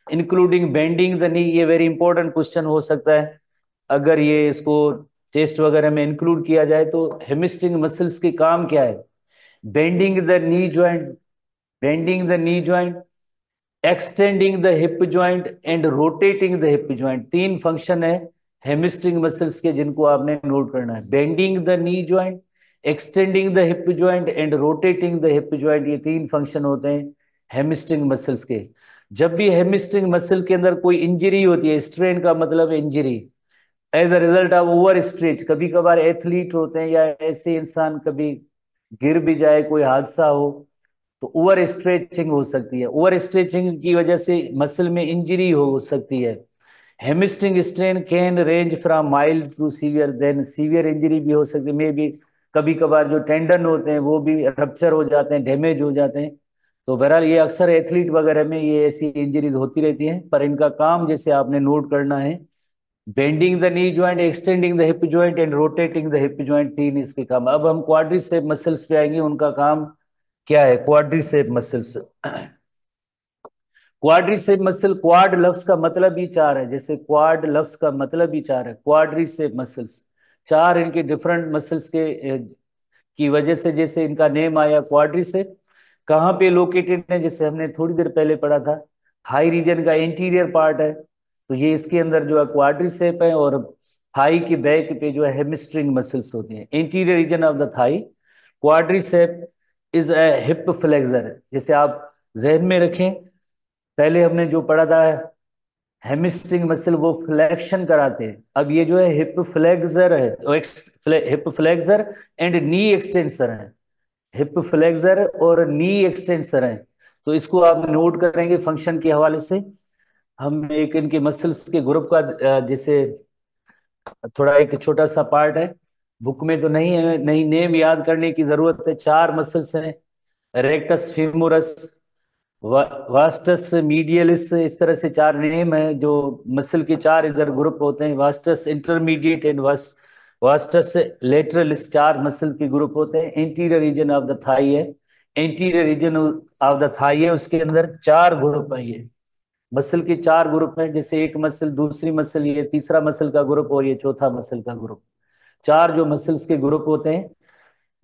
इंक्लूडिंग बेंडिंग द नी। ये वेरी इंपॉर्टेंट क्वेश्चन हो सकता है अगर ये इसको टेस्ट वगैरह में इंक्लूड किया जाए। तो हेमिस्ट्रिंग मसल्स के काम क्या है, bending the knee joint, bending the knee joint, extending the hip joint and rotating the hip joint. तीन फंक्शन है हेमिस्ट्रिंग मसल्स के जिनको आपने नोट करना है, bending the knee joint, extending the hip joint and rotating the hip joint. ये तीन function होते हैं हेमिस्ट्रिंग मसल्स के। जब भी हेमिस्ट्रिंग मसल के अंदर कोई इंजरी होती है, स्ट्रेन का मतलब injury as a result of over stretch, कभी कभार एथलीट होते हैं या ऐसे इंसान कभी गिर भी जाए, कोई हादसा हो तो ओवर स्ट्रेचिंग हो सकती है, ओवर स्ट्रेचिंग की वजह से मसल में इंजरी हो सकती है। Hamstring strain can range from mild to severe, then severe injury भी हो सकती है, मे भी कभी कभार जो टेंडन होते हैं वो भी रप्चर हो जाते हैं, डैमेज हो जाते हैं। तो बहरहाल ये अक्सर एथलीट वगैरह में ये ऐसी इंजरीज होती रहती हैं, पर इनका काम जैसे आपने नोट करना है bending the knee joint, extending the hip joint and rotating the hip joint, तीन इसके काम। अब हम क्वाड्रिसेप मसल्स पे आएंगे, उनका काम क्या है। Quadricep muscles, quadricep muscle, quad लफ्ज का मतलब ही चार है, जैसे क्वाड लफ्ज का मतलब ही चार है, क्वाड्रिसेप मसल्स चार इनके डिफरेंट मसल्स के की वजह से जैसे इनका नेम आया क्वाड्रिसेप। कहाँ पे लोकेटेड है, जैसे हमने थोड़ी देर पहले पढ़ा था थाई रीजन का इंटीरियर पार्ट है, तो ये इसके अंदर जो है क्वाड्रिसेप है और थाई के बैक पे जो है हेमिस्ट्रिंग मसल्स होती हैं, interior region of the thigh. Quadricep is a hip flexor, जैसे आप जहन में रखें पहले हमने जो पढ़ा था हेमिस्ट्रिंग मसल वो फ्लेक्शन कराते हैं, अब ये जो है हिप फ्लेक्सर है, hip flexor and knee extensor है, हिप फ्लेक्सर और नी एक्सटेंसर है। तो इसको आप नोट करेंगे फंक्शन के हवाले से। हम एक इनके मसल्स के ग्रुप का जैसे थोड़ा एक छोटा सा पार्ट है, बुक में तो नहीं है, नहीं नेम याद करने की जरूरत है। चार मसल्स हैं, रेक्टस फेमोरस, वास्टस मीडियलिस, इस तरह से चार नेम है जो मसल के चार इधर ग्रुप होते हैं, vastus intermediate and vastus lateralis 4 muscle के ग्रुप होते हैं। Anterior region of the thigh है, anterior region of the thigh है, उसके अंदर 4 ग्रुप है। ये मसल के 4 ग्रुप हैं, जैसे एक मसल, दूसरी मसल, ये तीसरा मसल का ग्रुप और ये चौथा मसल का ग्रुप। 4 जो मसल्स के ग्रुप होते हैं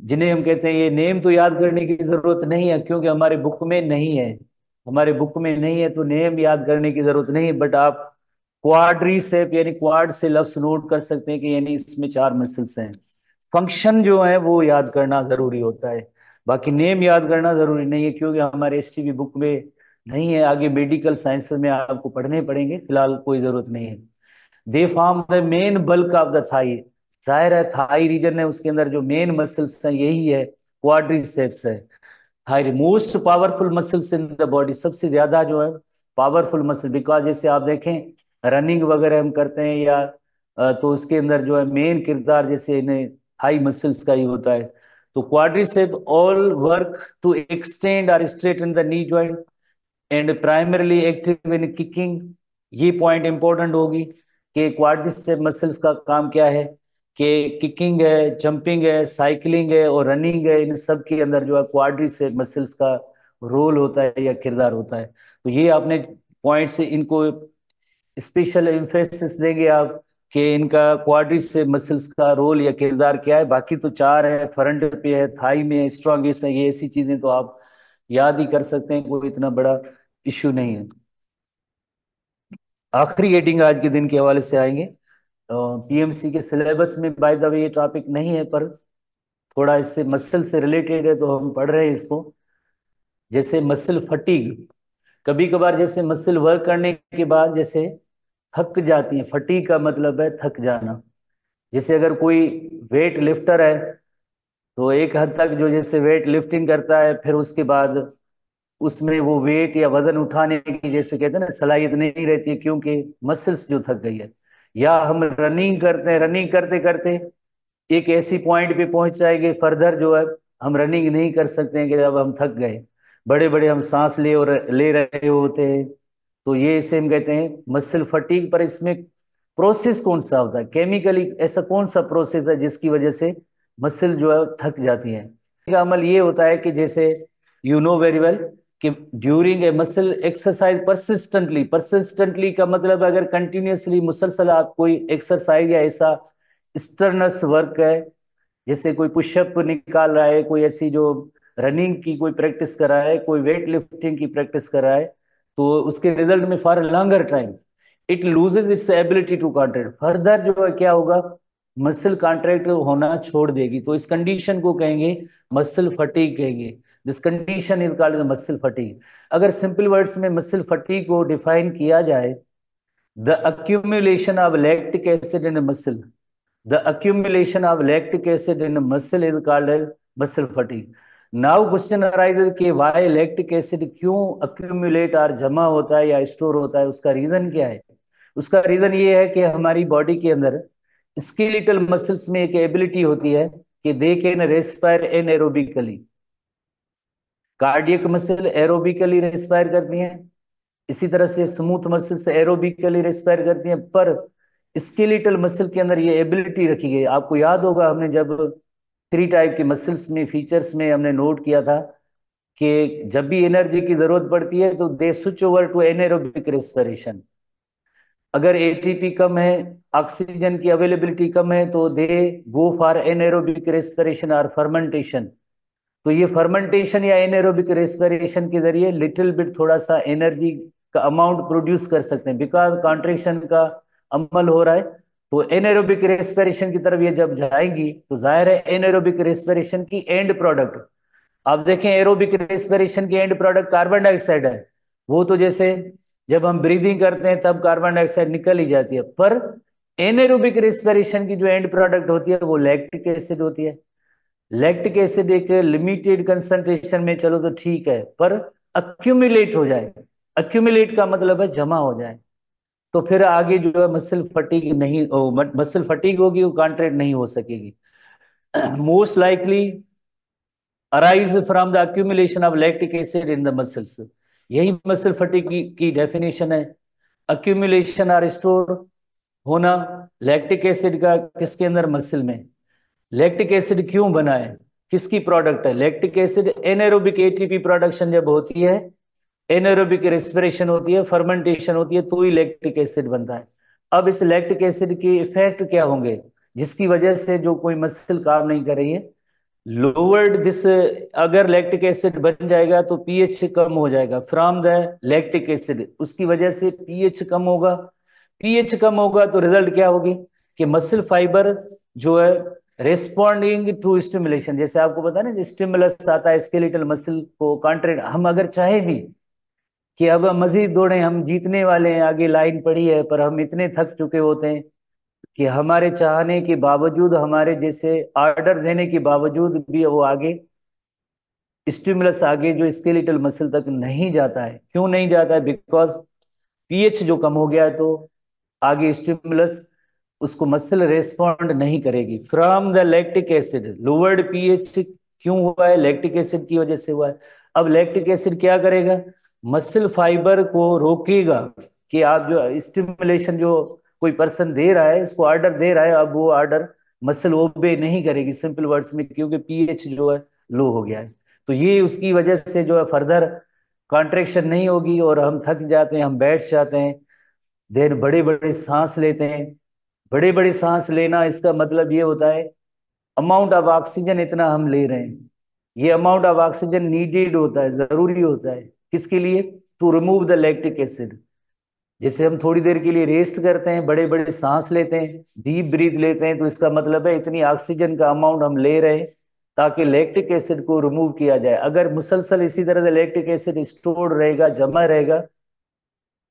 जिन्हें हम कहते हैं, ये नेम तो याद करने की जरूरत नहीं है क्योंकि हमारे बुक में नहीं है, हमारे बुक में नहीं है तो नेम याद करने की जरूरत नहीं है। बट आप क्वाड्रीसेप यानी क्वाड से लफ्ज नोट कर सकते हैं कि यानी इसमें 4 मसल्स हैं। फंक्शन जो है वो याद करना जरूरी होता है, बाकी नेम याद करना जरूरी नहीं है क्योंकि हमारे एसटीबी बुक में नहीं है। आगे मेडिकल साइंस में आपको पढ़ने पड़ेंगे, फिलहाल कोई जरूरत नहीं है। They form the main bulk of the thigh. जाहिर है थाई रीजन है, उसके अंदर जो मेन मसल्स हैं यही है, क्वाड्रिसेप्स है। Thigh most powerful muscles in the body, सबसे ज्यादा जो है पावरफुल मसल, बिकॉज जैसे आप देखें रनिंग वगैरह हम करते हैं या तो उसके अंदर जो है मेन किरदार जैसे इन्हें हाई मसल्स का ही होता है। तो quadricep all work to extend और straighten the knee joint and primarily active in kicking. ये पॉइंट इंपॉर्टेंट होगी कि क्वाड्रिसेप मसल्स का काम क्या है, कि किकिंग है, जंपिंग है, साइकिलिंग है और रनिंग है, इन सब के अंदर जो है क्वाड्रिसेप मसल्स का रोल होता है या किरदार होता है। तो ये आपने पॉइंट से इनको स्पेशल एम्फेसिस देंगे आप कि इनका क्वाड्रिसेप मसल्स का रोल या किरदार क्या है। बाकी तो 4 है, फ्रंट पे है, थाई में है, स्ट्रॉन्गेस्ट है, ये ऐसी चीजें तो आप याद ही कर सकते हैं, कोई इतना बड़ा इश्यू नहीं है। आखिरी हेडिंग आज के दिन के हवाले से आएंगे। पीएमसी के सिलेबस में बाय द वे ये टॉपिक नहीं है पर थोड़ा इससे मसल से रिलेटेड है तो हम पढ़ रहे हैं इसको। जैसे मसल फटीग, कभी कभार जैसे मसल वर्क करने के बाद जैसे थक जाती है, फटीग का मतलब है थक जाना। जैसे अगर कोई वेट लिफ्टर है तो एक हद तक जो जैसे वेट लिफ्टिंग करता है फिर उसके बाद उसमें वो वेट या वजन उठाने की जैसे कहते हैं ना सलाहियत नहीं रहती है क्योंकि मसल्स जो थक गई है। या हम रनिंग करते हैं, रनिंग करते करते एक ऐसी पॉइंट पे पहुंच जाएंगे फर्दर जो है हम रनिंग नहीं कर सकते हैं कि जब हम थक गए, बड़े बड़े हम सांस ले रहे होते हैं। तो ये इसे हम कहते हैं मसल फटीग। पर इसमें प्रोसेस कौन सा होता है, केमिकली ऐसा कौन सा प्रोसेस है जिसकी वजह से मसल जो है थक जाती है। का अमल ये होता है कि जैसे यू नो वेरी वेल कि during a muscle exercise persistently, persistently का मतलब अगर कंटिन्यूअसली मुसलसल आप कोई एक्सरसाइज या ऐसा स्टर्नस वर्क है, जैसे कोई पुशअप निकाल रहा है, कोई ऐसी जो रनिंग की कोई प्रैक्टिस कर रहा है, कोई वेट लिफ्टिंग की प्रैक्टिस कर रहा है, तो उसके रिजल्ट में for longer time it loses its ability to contract. Further जो है क्या होगा, मसल कॉन्ट्रैक्ट होना छोड़ देगी। तो इस कंडीशन को कहेंगे मसल फटीग कहेंगे। This condition is called muscle fatigue. अगर सिंपल वर्ड्स में मसल फटीग को डिफाइन किया जाए, the accumulation of lactic acid in muscle, the accumulation of lactic acid in a muscle is called as muscle fatigue. Now question arises कि why lactic acid क्यों accumulate और जमा होता है या स्टोर होता है, उसका रीजन क्या है। उसका रीजन ये है कि हमारी बॉडी के अंदर स्केलेटल मसल्स में एक एबिलिटी होती है कि they can respire anaerobically. Cardiac muscle aerobically respire करती हैं, इसी तरह से स्मूथ मसल्स एरोबिकली रेस्पायर करती हैं, पर स्केलेटल मसल के अंदर ये एबिलिटी रखी गई। आपको याद होगा हमने जब 3 टाइप के मसल्स में फीचर्स में हमने नोट किया था कि जब भी एनर्जी की जरूरत पड़ती है तो they switch over to anaerobic respiration. अगर एटीपी कम है, ऑक्सीजन की अवेलेबिलिटी कम है, तो they go for anaerobic respiration और फर्मेंटेशन। तो ये फर्मेंटेशन या एनेरोबिक रेस्पिरेशन के जरिए लिटिल बिट थोड़ा सा एनर्जी का अमाउंट प्रोड्यूस कर सकते हैं, बिकॉज कॉन्ट्रेक्शन का अमल हो रहा है। तो एनेरोबिक रेस्पिरेशन की तरफ ये जब जाएंगी तो जाहिर है एनेरोबिक रेस्पिरेशन की एंड प्रोडक्ट, आप देखें एरोबिक रेस्पिरेशन की एंड प्रोडक्ट कार्बन डाइऑक्साइड है। वो तो जैसे जब हम ब्रीदिंग करते हैं तब कार्बन डाइऑक्साइड निकल ही जाती है, पर एनेरोबिक रेस्पिरेशन की जो एंड प्रोडक्ट होती है वो लैक्टिक एसिड होती है। लैक्टिक एसिड एक लिमिटेड कंसंट्रेशन में चलो तो ठीक है, पर अक्यूमुलेट हो जाए, अक्यूमुलेट का मतलब है जमा हो जाए, तो फिर आगे जो है मसल फटीग नहीं, मसल फटीग होगी, वो कॉन्ट्रैक्ट नहीं हो सकेगी। Most likely arise from the accumulation of lactic acid in the muscles. यही मसल फटीग की डेफिनेशन है। अक्यूमुलेशन और स्टोर होना लैक्टिक एसिड का किसके अंदर, मसल में। लैक्टिक एसिड क्यों बना है, किसकी प्रोडक्ट है लैक्टिक एसिड, एनाएरोबिक एटीपी प्रोडक्शन जब होती है, एनाएरोबिक रेस्पिरेशन होती है, फर्मेंटेशन होती है, तो ही लैक्टिक एसिड बनता है। अब इस लैक्टिक एसिड के इफेक्ट क्या होंगे जिसकी वजह से जो कोई मसल काम नहीं कर रही है, लोअर्ड दिस, अगर लैक्टिक एसिड बन जाएगा तो पीएच कम हो जाएगा फ्रॉम द लैक्टिक एसिड, उसकी वजह से पीएच कम होगा। पीएच कम होगा तो रिजल्ट क्या होगी कि मसल फाइबर जो है रेस्पॉन्डिंग टू स्टिमुलेशन, जैसे आपको पता है ना, स्टिमुलस आता है स्केलेटल मसल को कॉन्ट्रैक्ट, हम अगर चाहे भी कि अब हम मजीद दौड़े, हम जीतने वाले हैं, आगे लाइन पड़ी है, पर हम इतने थक चुके होते हैं कि हमारे चाहने के बावजूद, हमारे जैसे ऑर्डर देने के बावजूद भी वो आगे स्टिमुलस, आगे जो स्केलेटल मसल तक नहीं जाता है। क्यों नहीं जाता है, बिकॉज पीएच जो कम हो गया है, तो आगे स्टिमुलस उसको मसल रेस्पॉन्ड नहीं करेगी from the lactic acid. Lowered pH क्यों हुआ है, लैक्टिक एसिड की वजह से हुआ है। अब लैक्टिक एसिड क्या करेगा, मसल फाइबर को रोकेगा कि आप जो स्टिमुलेशन जो कोई पर्सन दे रहा है, उसको ऑर्डर दे रहा है, अब वो ऑर्डर मसल ओबे नहीं करेगी सिंपल वर्ड्स में, क्योंकि पीएच जो है लो हो गया है। तो ये उसकी वजह से जो है फर्दर कॉन्ट्रेक्शन नहीं होगी और हम थक जाते हैं, हम बैठ जाते हैं, देन बड़े बड़े सांस लेते हैं। बड़े बड़े सांस लेना इसका मतलब ये होता है अमाउंट ऑफ ऑक्सीजन इतना हम ले रहे हैं, ये अमाउंट ऑफ ऑक्सीजन नीडेड होता है, जरूरी होता है किसके लिए, to remove the lactic acid. जैसे हम थोड़ी देर के लिए रेस्ट करते हैं, बड़े बड़े सांस लेते हैं, डीप ब्रीथ लेते हैं, तो इसका मतलब है इतनी ऑक्सीजन का अमाउंट हम ले रहे हैं ताकि लैक्टिक एसिड को रिमूव किया जाए। अगर मुसलसल इसी तरह से लैक्टिक एसिड स्टोर रहेगा, जमा रहेगा,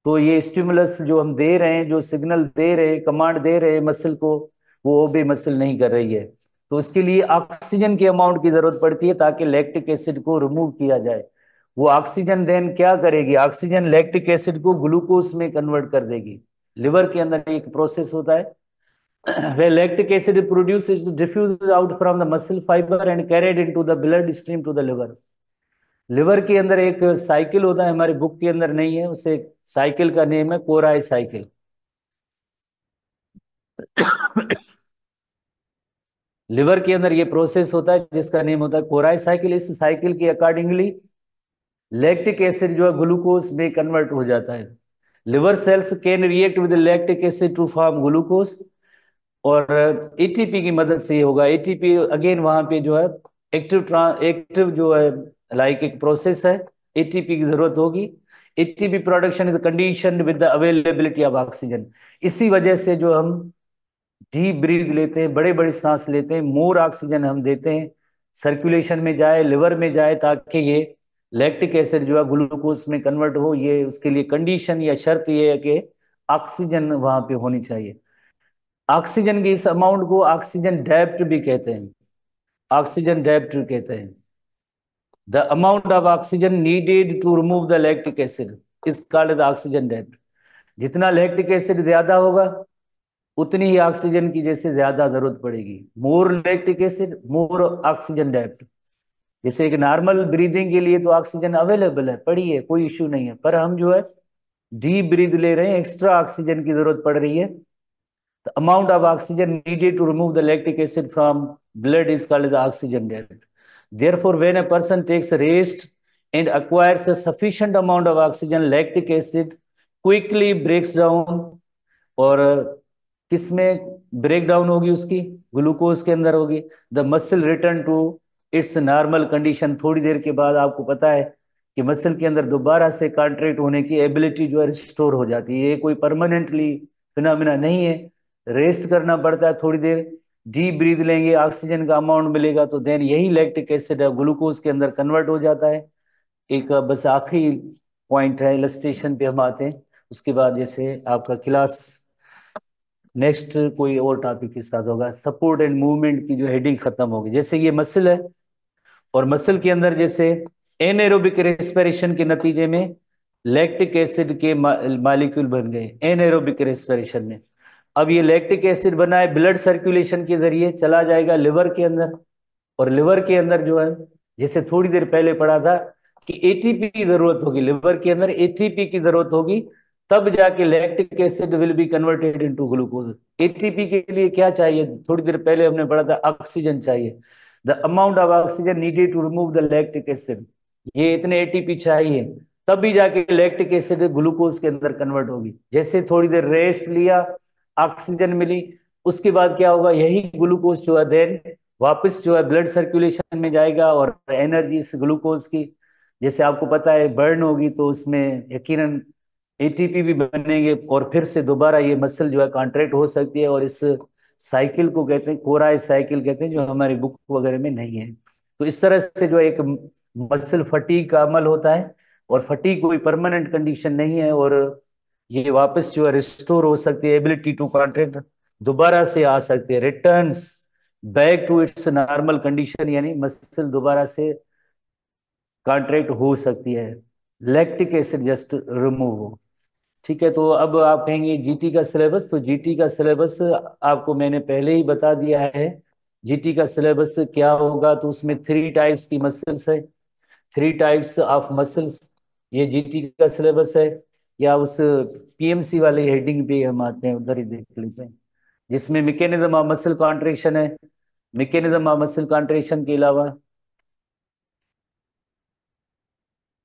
तो ये स्टिमुलस जो हम दे रहे हैं, जो सिग्नल दे रहे हैं, कमांड दे रहे हैं मसल को, वो भी मसल नहीं कर रही है। तो उसके लिए ऑक्सीजन की अमाउंट की जरूरत पड़ती है ताकि लैक्टिक एसिड को रिमूव किया जाए। वो ऑक्सीजन देन क्या करेगी, ऑक्सीजन लैक्टिक एसिड को ग्लूकोज में कन्वर्ट कर देगी। लिवर के अंदर एक प्रोसेस होता है where lactic acid is produced is diffused out from the muscle fiber and carried into the blood stream to the liver। Liver के अंदर एक साइकिल होता है, हमारे बुक के अंदर नहीं है, उसे साइकिल का नेम है कोराई साइकिल। लिवर के अंदर ये प्रोसेस होता है जिसका नेम होता है कोराई साइकिल। इस साइकिल के अकॉर्डिंगली लैक्टिक एसिड जो है ग्लूकोज में कन्वर्ट हो जाता है। Liver cells can react with lactic acid to form glucose, और एटीपी की मदद से ये होगा। एटीपी अगेन वहां पे जो है एक्टिव जो है लाइक एक प्रोसेस है, एटीपी की जरूरत होगी। ATP production is condition with the availability of oxygen. इसी वजह से जो हम डीप ब्रीथ लेते हैं, बड़े बड़े सांस लेते हैं, मोर ऑक्सीजन हम देते हैं, सर्कुलेशन में जाए, लिवर में जाए, ताकि ये लैक्टिक एसिड जो है ग्लूकोज में कन्वर्ट हो। ये उसके लिए कंडीशन या शर्त ये है कि ऑक्सीजन वहां पे होनी चाहिए। ऑक्सीजन की इस अमाउंट को ऑक्सीजन डेप्थ भी कहते हैं, ऑक्सीजन डेप्थ कहते हैं। The amount of oxygen needed to remove the lactic acid is called the oxygen डेप्थ। जितना लैक्टिक एसिड ज्यादा होगा उतनी ही ऑक्सीजन की जैसे ज्यादा जरूरत पड़ेगी। More lactic acid more oxygen डेप्थ। जैसे एक नॉर्मल ब्रीदिंग के लिए तो ऑक्सीजन अवेलेबल है, पड़ी है, कोई इश्यू नहीं है, पर हम जो है डीप ब्रीथ ले रहे हैं, एक्स्ट्रा ऑक्सीजन की जरूरत पड़ रही है। The amount of oxygen needed to remove the lactic acid from blood is called the oxygen depth. Therefore, when a person takes a rest and acquires a sufficient amount of oxygen, lactic acid quickly breaks down। और किस में break down होगी, उसकी glucose के अंदर होगी। The muscle return to its normal condition. थोड़ी देर के बाद आपको पता है कि मसल के अंदर दोबारा से कॉन्ट्रैक्ट होने की एबिलिटी जो है रिस्टोर हो जाती है। ये कोई परमानेंटली फिनोमिना नहीं है, रेस्ट करना पड़ता है थोड़ी देर, डीप ब्रीथ लेंगे, ऑक्सीजन का अमाउंट मिलेगा, तो देन यही लैक्टिक एसिड है ग्लूकोज के अंदर कन्वर्ट हो जाता है। एक बस आखिरी पॉइंट है, इलस्ट्रेशन पे हम आते हैं, उसके बाद जैसे आपका क्लास नेक्स्ट कोई और टॉपिक के साथ होगा। सपोर्ट एंड मूवमेंट की जो हेडिंग खत्म होगी। जैसे ये मसल है और मसल के अंदर जैसे एनएरोबिक रेस्पिरेशन के नतीजे में लैक्टिक एसिड के मॉलिक्यूल बन गए एनएरोबिक रेस्पिरेशन में। अब ये लैक्टिक एसिड बना है, ब्लड सर्कुलेशन के जरिए चला जाएगा लिवर के अंदर, और लिवर के अंदर जो है जैसे थोड़ी देर पहले पढ़ा था कि एटीपी की जरूरत होगी, लिवर के अंदर एटीपी की जरूरत होगी तब जाके lactic acid will be converted into glucose. ATP के लिए क्या चाहिए, थोड़ी देर पहले हमने पढ़ा था, ऑक्सीजन चाहिए। The amount of oxygen needed to remove the lactic acid, ये इतने एटीपी चाहिए, तभी जाके लैक्टिक एसिड ग्लूकोज के अंदर कन्वर्ट होगी। जैसे थोड़ी देर रेस्ट लिया, ऑक्सीजन मिली, उसके बाद क्या होगा, यही ग्लूकोज जो है देन वापस जो है ब्लड सर्कुलेशन में जाएगा, और एनर्जी इस ग्लूकोज की जैसे आपको पता है बर्न होगी, तो उसमें यकीनन एटीपी भी बनेंगे, और फिर से दोबारा ये मसल जो है कॉन्ट्रैक्ट हो सकती है। और इस साइकिल को कहते हैं कोराई साइकिल कहते हैं, जो हमारी बुक वगैरह में नहीं है। तो इस तरह से जो एक मसल फटीग का अमल होता है, और फटीग कोई परमानेंट कंडीशन नहीं है, और ये वापस जो है रिस्टोर हो सकती है, एबिलिटी टू कॉन्ट्रैक्ट दोबारा से आ सकती है, returns back to its normal condition, यानी मसल दोबारा से कॉन्ट्रैक्ट हो सकती है, लैक्टिक एसिड जस्ट रिमूव हो। ठीक है, तो अब आप कहेंगे जीटी का सिलेबस, तो जीटी का सिलेबस आपको मैंने पहले ही बता दिया है। जीटी का सिलेबस क्या होगा, तो उसमें 3 टाइप्स की मसल्स है, 3 टाइप्स ऑफ मसल्स, ये जीटी का सिलेबस है। या उस पीएमसी वाले हेडिंग पे हम आते हैं, उधर ही देख लेते हैं, जिसमें मैकेनिज्म ऑफ मसल कॉन्ट्रेक्शन है। मैकेनिज्म ऑफ मसल कॉन्ट्रेक्शन के अलावा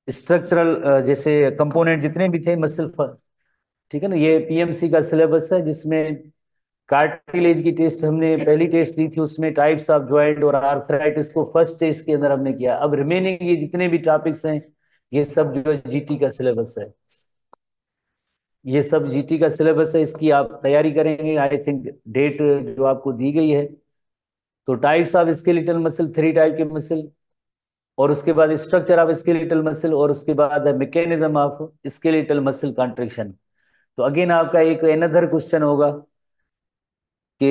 स्ट्रक्चरल जैसे कंपोनेंट जितने भी थे मसल, ठीक है ना, ये पीएमसी का सिलेबस है, जिसमें कार्टिलेज की टेस्ट हमने पहली टेस्ट दी थी, उसमें टाइप्स ऑफ ज्वाइंट और आर्थराइटिस को फर्स्ट टेस्ट के अंदर हमने किया। अब रिमेनिंग ये जितने भी टॉपिक्स हैं, ये सब जो जीटी का सिलेबस है, ये सब जीटी का सिलेबस है, इसकी आप तैयारी करेंगे। आई थिंक डेट जो आपको दी गई है, तो types of skeletal muscle, 3 type के मसल, और उसके बाद स्ट्रक्चर ऑफ स्केलेटल मसल, और उसके बाद mechanism of skeletal muscle contraction. तो अगेन आपका एक अनदर क्वेश्चन होगा कि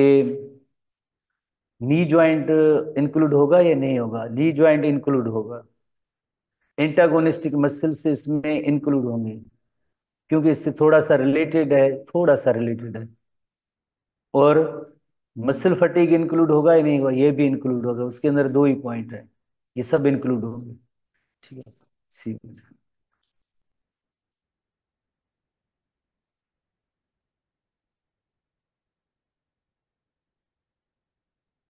नी ज्वाइंट इंक्लूड होगा या नहीं होगा। नी ज्वाइंट इंक्लूड होगा, एंटागोनिस्टिक मसल से इसमें इंक्लूड होंगे, क्योंकि इससे थोड़ा सा रिलेटेड है, थोड़ा सा रिलेटेड है। और मसल फटीग इंक्लूड होगा या नहीं होगा, ये भी इंक्लूड होगा, उसके अंदर 2 ही पॉइंट है, ये सब इंक्लूड होंगे। ठीक है, सी।